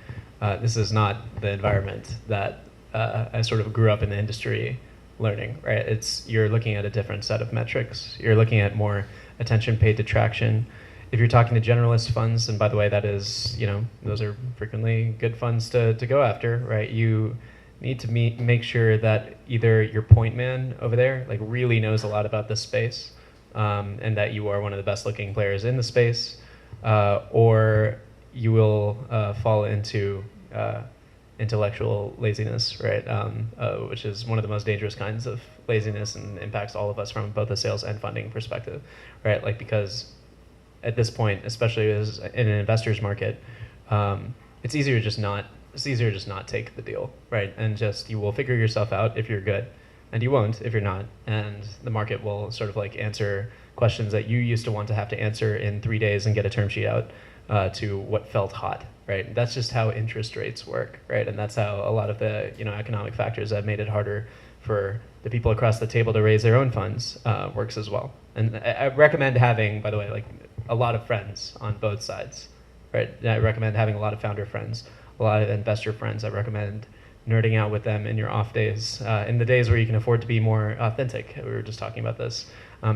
This is not the environment that I sort of grew up in the industry learning, right? You're looking at a different set of metrics. You're looking at more attention paid to traction. If you're talking to generalist funds, and by the way, that is, those are frequently good funds to go after, right? You need to make sure that either your point man over there really knows a lot about this space, and that you are one of the best looking players in the space, or you will fall into intellectual laziness, right? Which is one of the most dangerous kinds of laziness and impacts all of us from both a sales and funding perspective, right? Because at this point, especially as in an investor's market, it's easier to just not take the deal, right? And you will figure yourself out if you're good, and you won't if you're not. And the market will sort of answer questions that you used to want to have to answer in 3 days and get a term sheet out to what felt hot, right? That's just how interest rates work, right? And that's how a lot of the economic factors that made it harder for the people across the table to raise their own funds works as well. And I recommend having, by the way, a lot of friends on both sides, right? I recommend having a lot of founder friends, a lot of investor friends. I recommend nerding out with them in your off days, in the days where you can afford to be more authentic. We were just talking about this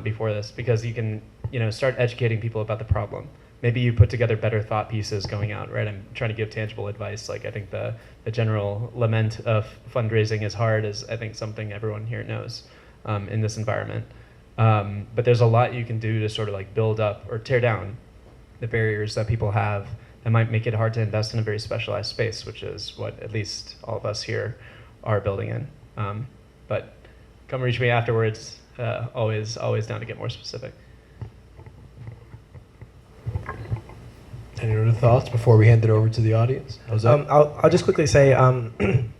before this, because you can start educating people about the problem. Maybe you put together better thought pieces going out, right? I'm trying to give tangible advice. I think the general lament of fundraising is hard is, I think, something everyone here knows in this environment. But there's a lot you can do to sort of build up or tear down the barriers that people have that might make it hard to invest in a very specialized space, which is what at least all of us here are building in. But come reach me afterwards. Always down to get more specific. Any other thoughts before we hand it over to the audience? I'll just quickly say, and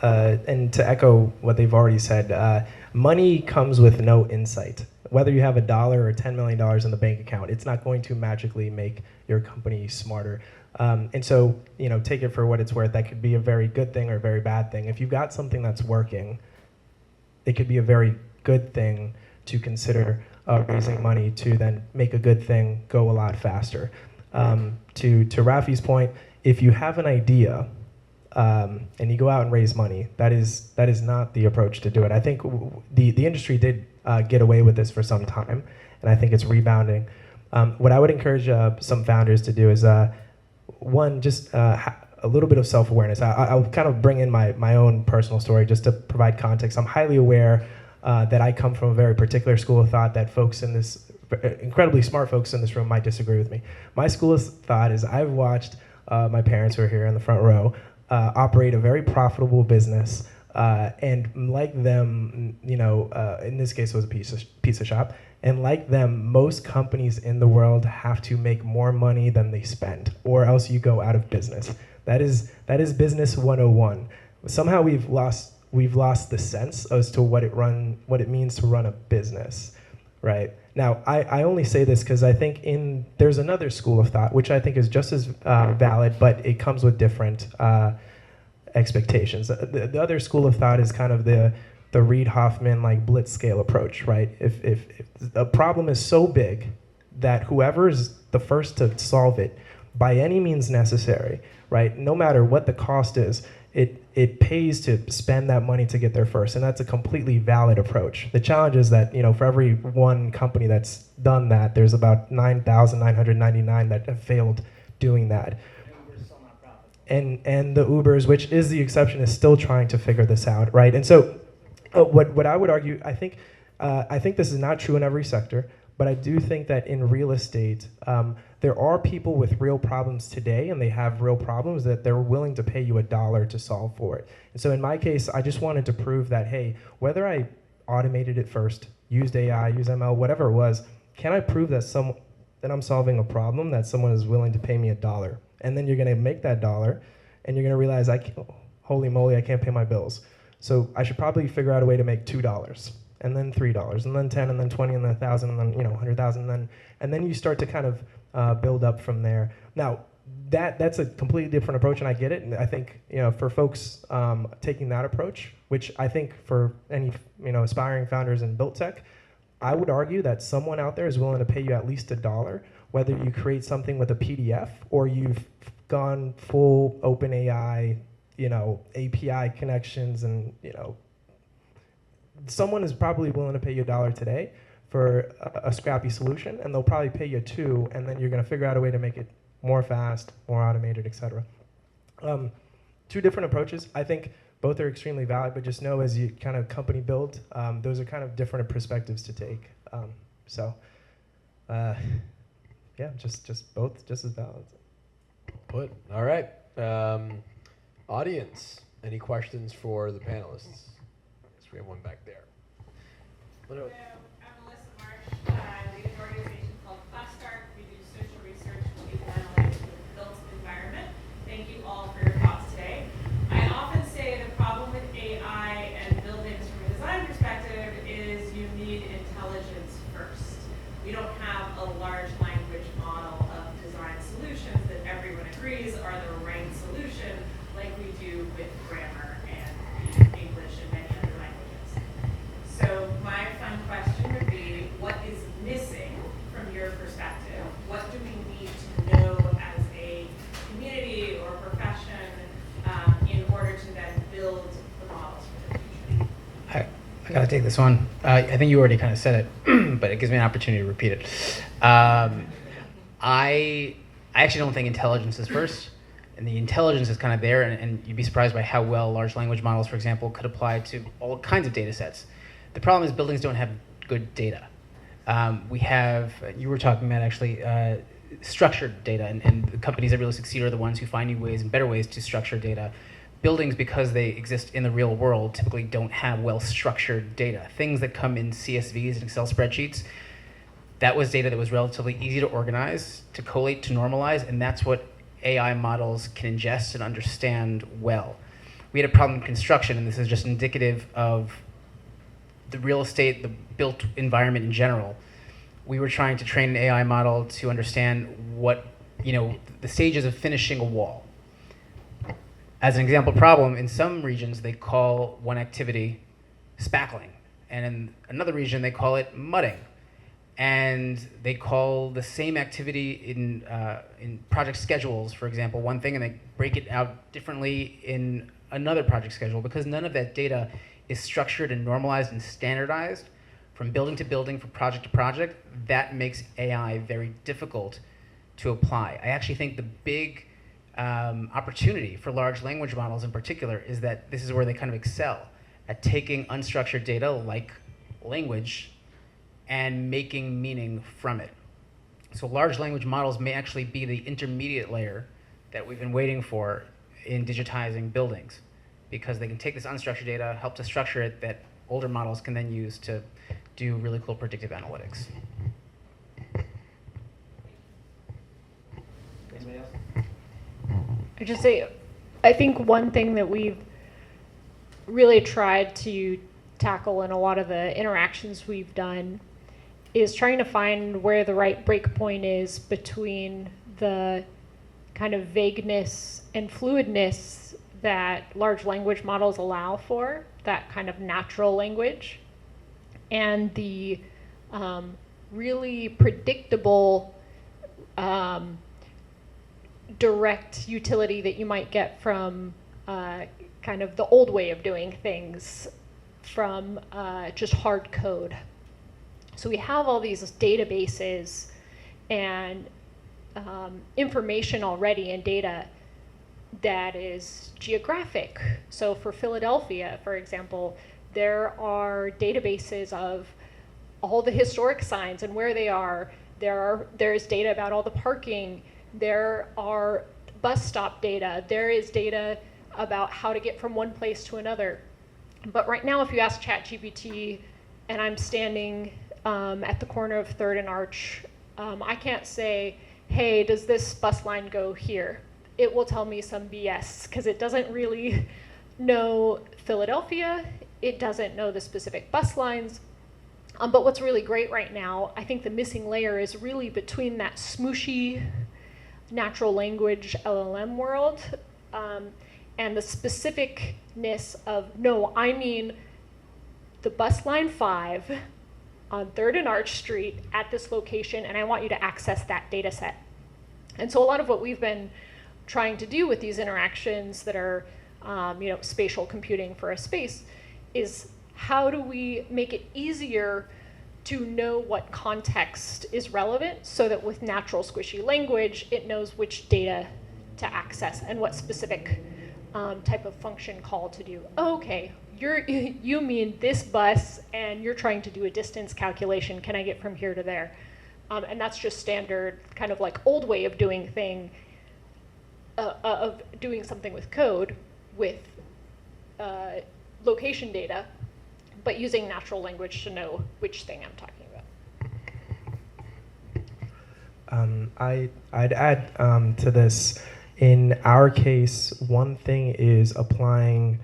to echo what they've already said, money comes with no insight. Whether you have $1 or $10 million in the bank account, it's not going to magically make your company smarter. And so, take it for what it's worth. That could be a very good thing or a very bad thing. If you've got something that's working, it could be a very good thing to consider raising money to then make a good thing go a lot faster. To Raffi's point, if you have an idea and you go out and raise money, that is not the approach to do it. I think the industry did get away with this for some time, and I think it's rebounding. What I would encourage some founders to do is, one, just a little bit of self-awareness. I'll kind of bring in my own personal story just to provide context. I'm highly aware that I come from a very particular school of thought that folks in this, incredibly smart folks in this room might disagree with me. My school of thought is I've watched my parents, who are here in the front row, operate a very profitable business, and like them, in this case it was a pizza shop, and like them, most companies in the world have to make more money than they spend, or else you go out of business. That is business 101. Somehow we've lost the sense as to what it means to run a business, right? Now, I only say this because I think there's another school of thought, which I think is just as valid, but it comes with different expectations. The other school of thought is kind of the Reid Hoffman blitz scale approach, right? If a problem is so big that whoever is the first to solve it by any means necessary, right? No matter what the cost is, it pays to spend that money to get there first, and that's a completely valid approach. The challenge is that, for every one company that's done that, there's about 9,999 that have failed doing that. And the Ubers, which is the exception, is still trying to figure this out, right? And so, what I would argue, I think this is not true in every sector, but I do think that in real estate, there are people with real problems today, and they have real problems that they're willing to pay you $1 to solve for it. And so in my case, I just wanted to prove that, hey, whether I automated it first, used AI, used ML, whatever it was, can I prove that I'm solving a problem that someone is willing to pay me $1? And then you're gonna make that dollar, and you're gonna realize, holy moly, I can't pay my bills. So I should probably figure out a way to make $2, and then $3, and then 10, and then 20, and then 1,000, and then 100,000, and then you start to kind of build up from there. Now, that's a completely different approach, and I get it. And I think for folks taking that approach, which I think for any aspiring founders in built tech, I would argue that someone out there is willing to pay you at least $1, whether you create something with a PDF or you've gone full open AI, API connections, and someone is probably willing to pay you $1 today for a scrappy solution, and they'll probably pay you $2, and then you're going to figure out a way to make it more fast, more automated, etc. Two different approaches. I think both are extremely valid, but just know as you kind of company build, those are kind of different perspectives to take. Yeah, just both just as valid. Put. All right. Audience, any questions for the panelists? Yes, we have one back there. I'm Melissa Marsh. I lead an organization called Start. We do social research and analytics for the built environment. Thank you all for your thoughts today. I often say the problem with AI and buildings from a design perspective is you need intelligence first. We don't have a large language model of design solutions that everyone agrees are the right solution, like we do with grammar and English and many other languages. So my fun question would be, what is missing from your perspective? What do we need to know as a community or profession in order to then build the models for the future? I gotta take this one. I think you already kind of said it, but it gives me an opportunity to repeat it. I actually don't think intelligence is first, and the intelligence is kind of there, and you'd be surprised by how well large language models, for example, could apply to all kinds of data sets. The problem is buildings don't have good data. You were talking about actually structured data, and the companies that really succeed are the ones who find new ways and better ways to structure data. Buildings, because they exist in the real world, typically don't have well-structured data. Things that come in CSVs and Excel spreadsheets, that was data that was relatively easy to organize, to collate, to normalize, and that's what AI models can ingest and understand well. We had a problem in construction, and this is just indicative of the real estate, the built environment in general. We were trying to train an AI model to understand what, the stages of finishing a wall. As an example problem, in some regions, they call one activity spackling, and in another region, they call it mudding. And they call the same activity in project schedules, for example, one thing, and they break it out differently in another project schedule, because none of that data is structured and normalized and standardized from building to building, from project to project. That makes AI very difficult to apply. I actually think the big opportunity for large language models in particular is that this is where they kind of excel at taking unstructured data like language and making meaning from it. So large language models may actually be the intermediate layer that we've been waiting for in digitizing buildings, because they can take this unstructured data, help to structure it, that older models can then use to do really cool predictive analytics. Anybody else? I just say, I think one thing that we've really tried to tackle in a lot of the interactions we've done is trying to find where the right break point is between the kind of vagueness and fluidness that large language models allow for, that kind of natural language, and the really predictable direct utility that you might get from kind of the old way of doing things, from just hard code. So we have all these databases and information already in data that is geographic. So for Philadelphia, for example, there are databases of all the historic signs and where they are. There's data about all the parking. There are bus stop data. There is data about how to get from one place to another. But right now, if you ask ChatGPT, and I'm standing at the corner of 3rd and Arch, I can't say, hey, does this bus line go here? It will tell me some BS, because it doesn't really know Philadelphia. It doesn't know the specific bus lines. But what's really great right now, I think the missing layer is really between that smooshy natural language LLM world and the specificness of, no, I mean the bus line 5 on 3rd and Arch Street at this location, and I want you to access that data set. And so a lot of what we've been trying to do with these interactions that are spatial computing for a space is, how do we make it easier to know what context is relevant, so that with natural squishy language, it knows which data to access and what specific type of function call to do. Oh, okay, you mean this bus, and you're trying to do a distance calculation. Can I get from here to there? And that's just standard, kind of like old way of doing something with code, with location data, but using natural language to know which thing I'm talking about. I'd add to this. In our case, one thing is applying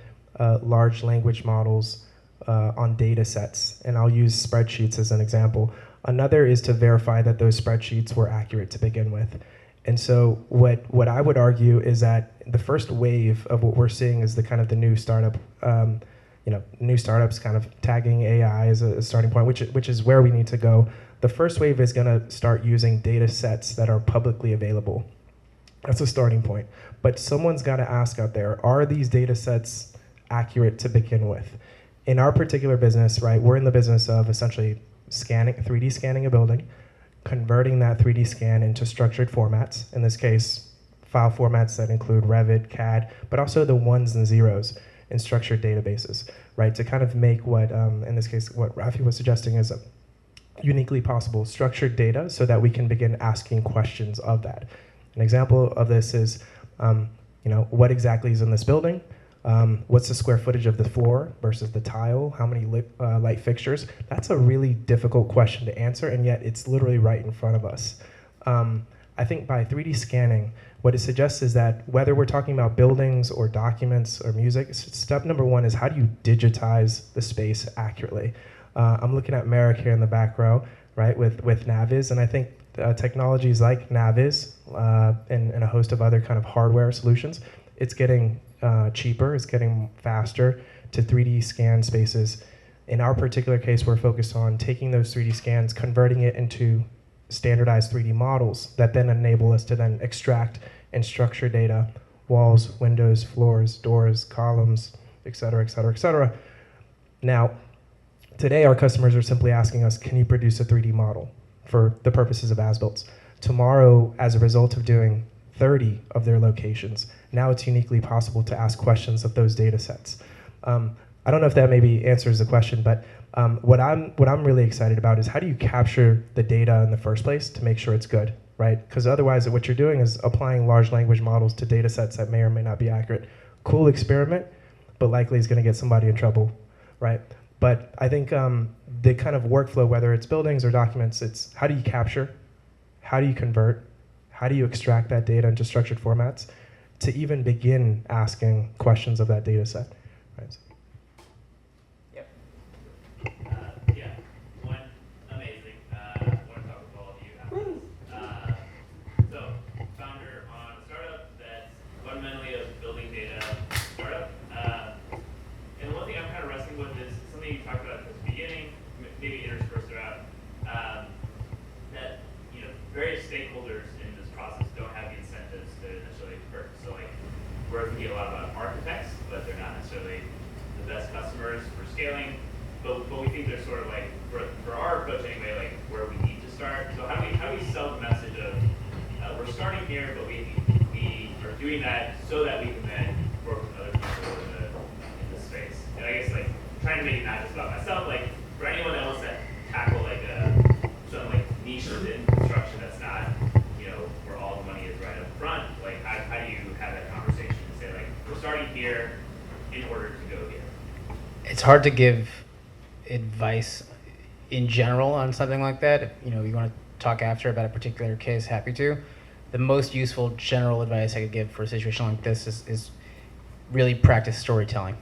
large language models on data sets, and I'll use spreadsheets as an example. Another is to verify that those spreadsheets were accurate to begin with. And so what I would argue is that the first wave of what we're seeing is the kind of the new startup, new startups kind of tagging AI as a starting point, which is where we need to go. The first wave is going to start using data sets that are publicly available. That's a starting point. But someone's got to ask out there, are these data sets accurate to begin with? In our particular business, right, we're in the business of essentially 3D scanning a building, converting that 3D scan into structured formats, in this case, file formats that include Revit, CAD, but also the ones and zeros in structured databases, right, to kind of make what, in this case, what Raffi was suggesting is a uniquely possible structured data, so that we can begin asking questions of that. An example of this is, what exactly is in this building? What's the square footage of the floor versus the tile? How many light fixtures? That's a really difficult question to answer, and yet it's literally right in front of us. I think by 3D scanning, what it suggests is that whether we're talking about buildings or documents or music, step number one is, how do you digitize the space accurately? I'm looking at Merrick here in the back row, right, with Naviz, and I think technologies like Naviz and a host of other kind of hardware solutions, it's getting cheaper, it's getting faster to 3D scan spaces. In our particular case, we're focused on taking those 3D scans, converting it into standardized 3D models that then enable us to then extract and structure data, walls, windows, floors, doors, columns, et cetera, et cetera, et cetera. Now, today our customers are simply asking us, can you produce a 3D model for the purposes of as-builts? Tomorrow, as a result of doing 30 of their locations, now it's uniquely possible to ask questions of those data sets. I don't know if that maybe answers the question, but what I'm really excited about is, how do you capture the data in the first place to make sure it's good, right? Because otherwise what you're doing is applying large language models to data sets that may or may not be accurate. Cool experiment, but likely is going to get somebody in trouble, right? But I think the kind of workflow, whether it's buildings or documents, it's how do you capture, how do you convert, how do you extract that data into structured formats to even begin asking questions of that data set, right? Yep. Yeah, one, amazing. Want to talk with all of you after this. So, founder on a startup that's fundamentally a building data startup. And the one thing I'm kind of wrestling with is something you talked about at the beginning, maybe intersperse throughout, that various stakeholders in this process don't have the incentives to necessarily the best customers for scaling, but we think they're sort of like, for our approach anyway, like where we need to start. So how do we sell the message of we're starting here, but we are doing that so that we can then work with other people in the space. And I guess like trying to make it not just about myself, like for anyone else that tackle like some like niche within construction that's not, you know, where all the money is right up front, like how do you have that conversation and say like we're starting here in order to go here? It's hard to give advice in general on something like that. If, you know, you want to talk after about a particular case, happy to. The most useful general advice I could give for a situation like this is really practice storytelling.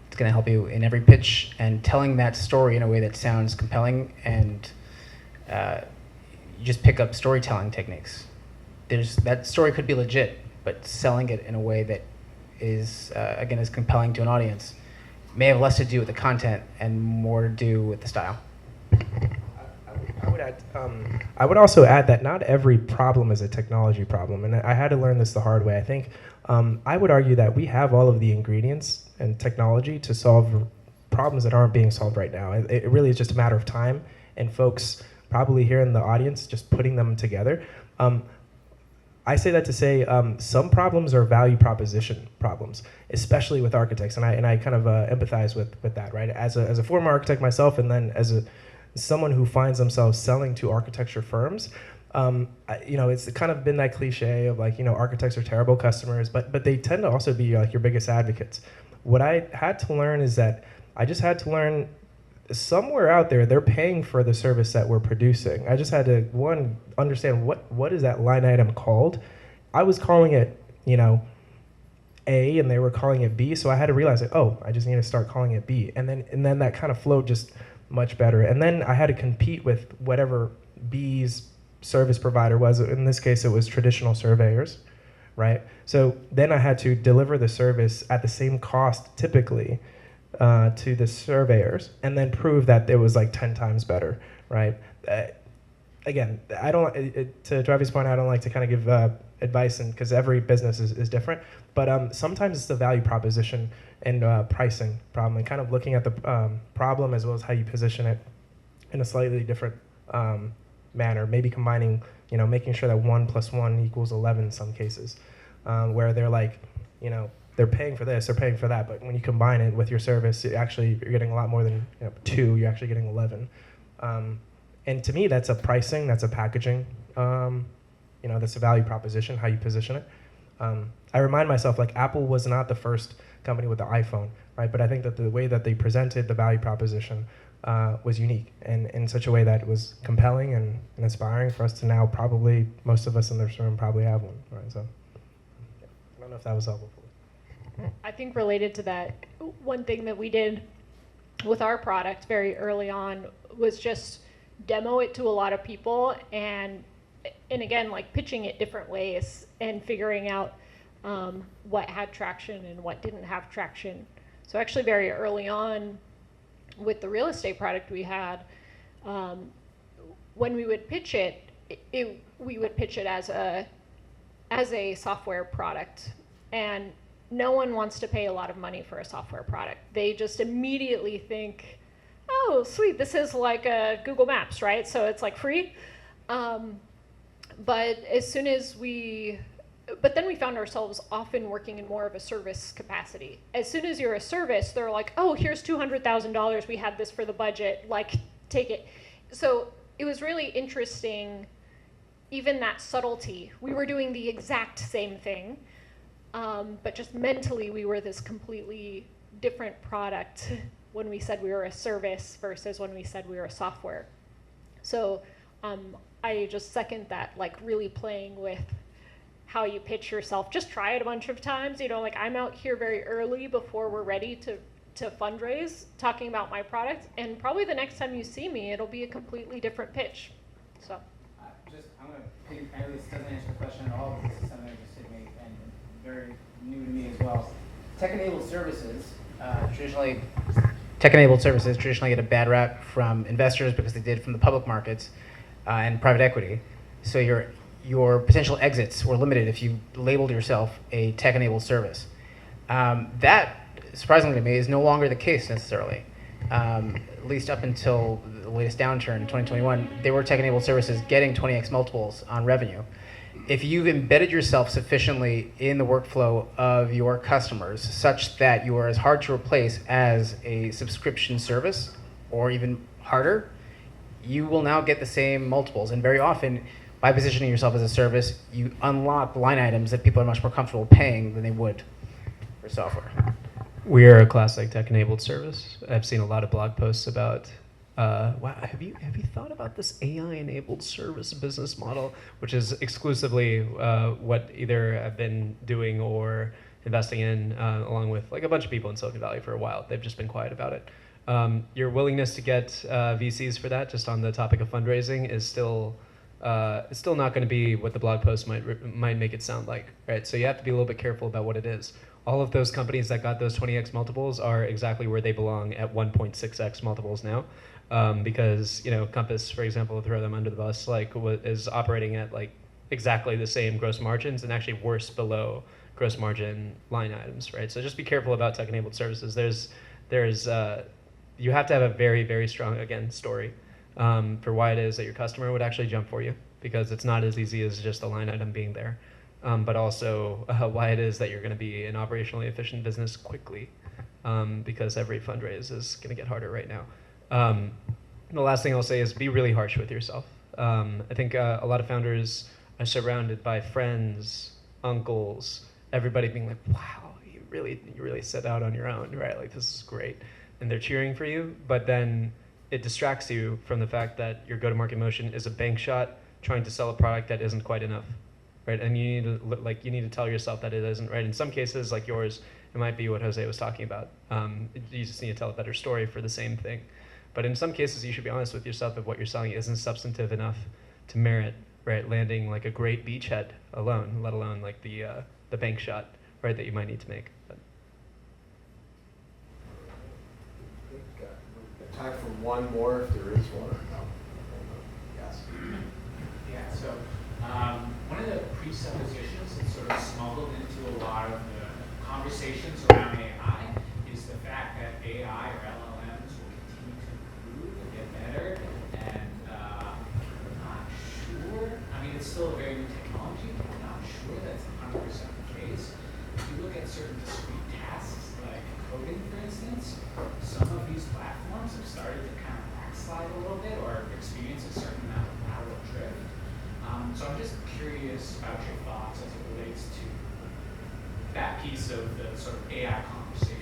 It's going to help you in every pitch, and telling that story in a way that sounds compelling, and you just pick up storytelling techniques. That story could be legit, but selling it in a way that is, again, is compelling to an audience may have less to do with the content and more to do with the style. I would also add that not every problem is a technology problem, and I had to learn this the hard way. I think I would argue that we have all of the ingredients and technology to solve problems that aren't being solved right now. It really is just a matter of time, and folks probably here in the audience just putting them together. I say that to say some problems are value proposition problems, especially with architects, and I kind of empathize with that, right? As a former architect myself, and then as someone who finds themselves selling to architecture firms, you know, it's kind of been that cliche of like, you know, architects are terrible customers, but they tend to also be like your biggest advocates. What I had to learn is that I just had to learn somewhere out there they're paying for the service that we're producing. I just had to, one, understand what is that line item called. I was calling it, you know, A, and they were calling it B, so I had to realize that, oh, I just need to start calling it B, and then that kind of flowed just much better. And then I had to compete with whatever B's service provider was. In this case, it was traditional surveyors, right? So then I had to deliver the service at the same cost, typically, to the surveyors, and then prove that it was like 10 times better, right? Again, I don't, to Raffi's point, I don't like to kind of give advice, and because every business is different, but sometimes it's the value proposition and pricing problem, and kind of looking at the problem as well as how you position it in a slightly different manner, maybe combining, you know, making sure that 1 + 1 = 11 in some cases, where they're like, you know, they're paying for this, they're paying for that, but when you combine it with your service, you're getting a lot more than, you know, 2, you're actually getting 11. And to me, that's a pricing, that's a packaging, you know, that's a value proposition, how you position it. I remind myself, like, Apple was not the first company with the iPhone, right? But I think that the way that they presented the value proposition was unique, and in such a way that was compelling and inspiring for us to now probably, most of us in this room probably have one, right? So I don't know if that was helpful. I think related to that, one thing that we did with our product very early on was just demo it to a lot of people, and again, like pitching it different ways and figuring out what had traction and what didn't have traction. So actually very early on with the real estate product we had, when we would pitch it, we would pitch it as a software product, and no one wants to pay a lot of money for a software product. They just immediately think, oh, sweet, this is like a Google Maps, right? So it's like free. But then we found ourselves often working in more of a service capacity. As soon as you're a service, they're like, oh, here's $200,000, we had this for the budget, like, take it. So it was really interesting, even that subtlety. We were doing the exact same thing, but just mentally we were this completely different product when we said we were a service versus when we said we were a software. So I just second that, like really playing with how you pitch yourself. Just try it a bunch of times. You know, like I'm out here very early before we're ready to fundraise, talking about my product, and probably the next time you see me, it'll be a completely different pitch. So. I'm going to, I know this doesn't answer the question at all, but this is something that just hit me and very new to me as well. Tech-enabled services traditionally get a bad rap from investors because they did from the public markets and private equity. So your potential exits were limited if you labeled yourself a tech-enabled service. That surprisingly to me, is no longer the case necessarily. At least up until the latest downturn in 2021, they were tech-enabled services getting 20x multiples on revenue. If you've embedded yourself sufficiently in the workflow of your customers such that you are as hard to replace as a subscription service, or even harder, you will now get the same multiples. And very often, by positioning yourself as a service, you unlock line items that people are much more comfortable paying than they would for software. We are a classic tech-enabled service. I've seen a lot of blog posts about, wow, have you thought about this AI-enabled service business model, which is exclusively what either I've been doing or investing in, along with like a bunch of people in Silicon Valley for a while. They've just been quiet about it. Your willingness to get VCs for that, just on the topic of fundraising, is still it's still not going to be what the blog post might make it sound like, right? So you have to be a little bit careful about what it is. All of those companies that got those 20x multiples are exactly where they belong at 1.6x multiples now, because Compass, for example, throw them under the bus, like is operating at like exactly the same gross margins and actually worse below gross margin line items, right? So just be careful about tech-enabled services. There's you have to have a very, very strong, again, story for why it is that your customer would actually jump for you, because it's not as easy as just a line item being there. But also why it is that you're going to be an operationally efficient business quickly, because every fundraise is going to get harder right now. The last thing I'll say is be really harsh with yourself. I think a lot of founders are surrounded by friends, uncles, everybody being like, wow, you really set out on your own, right? Like, this is great. And they're cheering for you, but then it distracts you from the fact that your go-to-market motion is a bank shot trying to sell a product that isn't quite enough. Right, and you need to tell yourself that it isn't, right. In some cases, like yours, it might be what Jose was talking about. You just need to tell a better story for the same thing. But in some cases, you should be honest with yourself if what you're selling isn't substantive enough to merit, right, landing like a great beachhead alone, let alone like the bank shot, right, that you might need to make. But. Time for one more, if there is one or no. Yes. Yeah. So. One of the presuppositions that's sort of smuggled into a lot of the conversations around AI is the fact that AI or LLMs will continue to improve and get better. And I'm not sure. I mean, it's still a very new technology, but I'm not sure that's 100% the case. If you look at certain discrete tasks, like coding, for instance, some of these platforms have started to kind of backslide a little bit or experience a certain amount of lateral drift. So I'm just curious about your thoughts as it relates to that piece of the sort of AI conversation.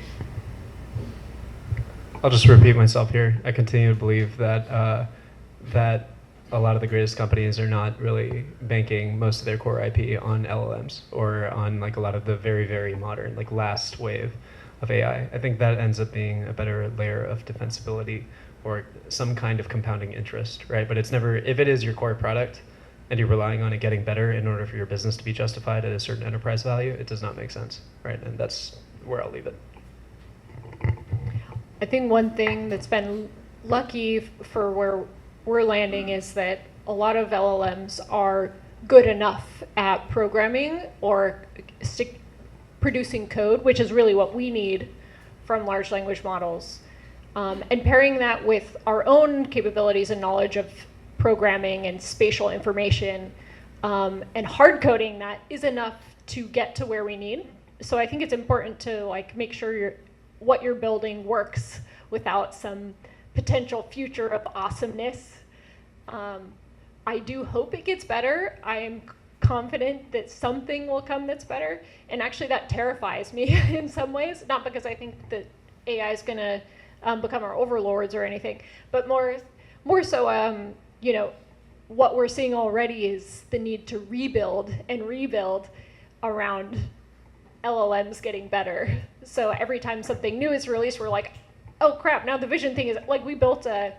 I'll just repeat myself here. I continue to believe that that a lot of the greatest companies are not really banking most of their core IP on LLMs or on like a lot of the very, very modern, like last wave of AI. I think that ends up being a better layer of defensibility or some kind of compounding interest, right? But it's never, if it is your core product, and you're relying on it getting better in order for your business to be justified at a certain enterprise value, it does not make sense, right? And that's where I'll leave it. I think one thing that's been lucky for where we're landing is that a lot of LLMs are good enough at programming or producing code, which is really what we need from large language models. And pairing that with our own capabilities and knowledge of programming and spatial information and hard coding that is enough to get to where we need. So I think it's important to like make sure what you're building works without some potential future of awesomeness. I do hope it gets better. I am confident that something will come that's better. And actually that terrifies me in some ways, not because I think that AI is gonna become our overlords or anything, but more so, what we're seeing already is the need to rebuild around LLMs getting better. So every time something new is released, we're like, oh crap, now the vision thing is, like we built a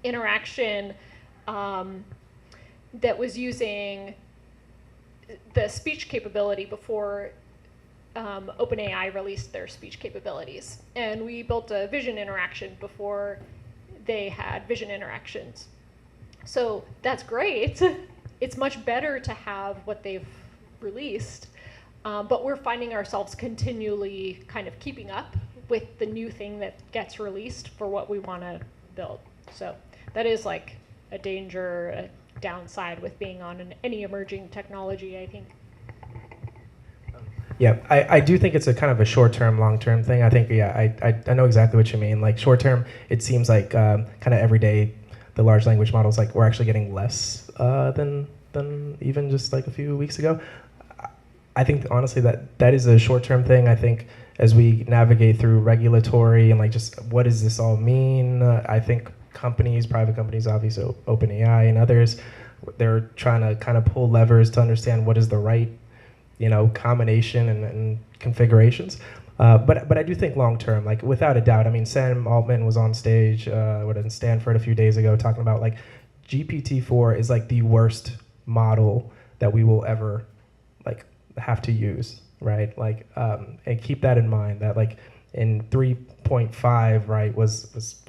interaction that was using the speech capability before OpenAI released their speech capabilities. And we built a vision interaction before they had vision interactions. So that's great. It's much better to have what they've released. But we're finding ourselves continually kind of keeping up with the new thing that gets released for what we want to build. So that is like a danger, a downside with being on any emerging technology, I think. Yeah, I do think it's a kind of a short-term, long-term thing. I think, yeah, I know exactly what you mean. Like short-term, it seems like kind of every day, the large language models, like we're actually getting less than even just like a few weeks ago. I think honestly that is a short-term thing. I think as we navigate through regulatory and like just what does this all mean, I think companies, private companies, obviously OpenAI and others, they're trying to kind of pull levers to understand what is the right, combination and configurations. But I do think long term, like without a doubt, I mean, Sam Altman was on stage in Stanford a few days ago talking about like GPT-4 is like the worst model that we will ever like have to use, right? Like, and keep that in mind that like in 3.5, right, was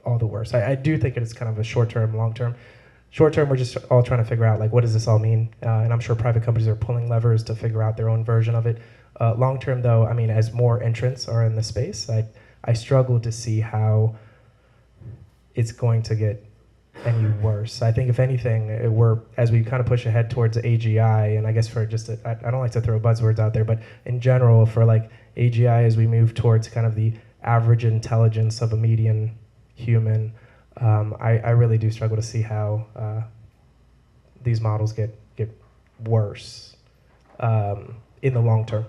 all the worst. I do think it is kind of a short term, long term. Short term, we're just all trying to figure out like what does this all mean, and I'm sure private companies are pulling levers to figure out their own version of it. Long term, though, I mean, as more entrants are in the space, I struggle to see how it's going to get any worse. I think if anything, as we kind of push ahead towards AGI, and I guess for I don't like to throw buzzwords out there, but in general for like AGI, as we move towards kind of the average intelligence of a median human, I really do struggle to see how these models get worse in the long term.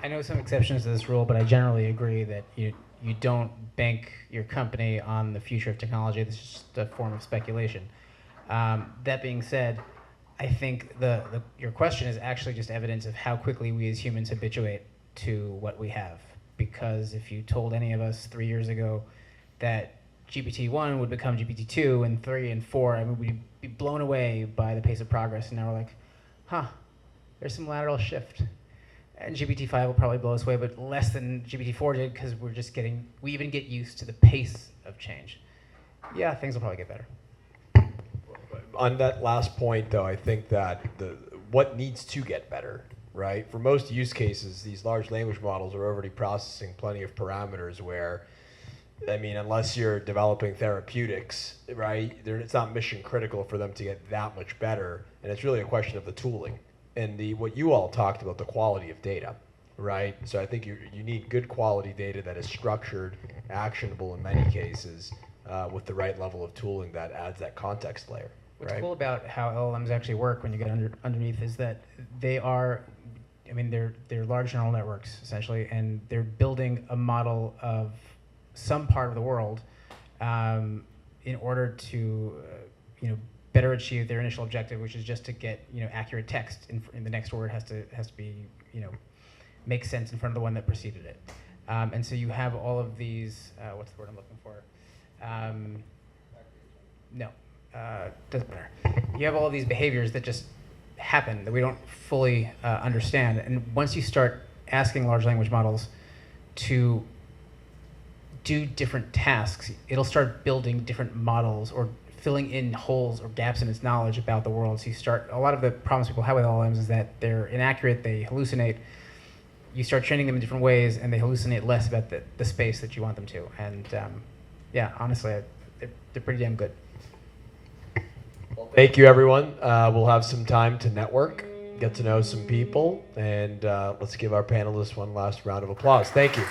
I know some exceptions to this rule, but I generally agree that you don't bank your company on the future of technology. This is just a form of speculation. That being said, I think your question is actually just evidence of how quickly we as humans habituate to what we have. Because if you told any of us 3 years ago that GPT-1 would become GPT-2 and 3 and 4, I mean, we'd be blown away by the pace of progress. And now we're like, there's some lateral shift. And GPT-5 will probably blow us away, but less than GPT-4 did because we even get used to the pace of change. Yeah, things will probably get better. On that last point, though, I think that what needs to get better, right? For most use cases, these large language models are already processing plenty of parameters where, I mean, unless you're developing therapeutics, right, it's not mission critical for them to get that much better, and it's really a question of the tooling. And what you all talked about, the quality of data, right? So I think you need good quality data that is structured, actionable in many cases, with the right level of tooling that adds that context layer. What's right? cool about how LLMs actually work when you get underneath is that they're large neural networks essentially, and they're building a model of some part of the world in order to better achieve their initial objective, which is just to get accurate text in the next word has to be make sense in front of the one that preceded it, and so you have all of these what's the word I'm looking for? Doesn't matter. You have all of these behaviors that just happen that we don't fully understand, and once you start asking large language models to do different tasks, it'll start building different models or filling in holes or gaps in its knowledge about the world. So a lot of the problems people have with LLMs is that they're inaccurate, they hallucinate. You start training them in different ways and they hallucinate less about the space that you want them to. And honestly, they're pretty damn good. Well, thank you, everyone. We'll have some time to network, get to know some people, and let's give our panelists one last round of applause. Thank you.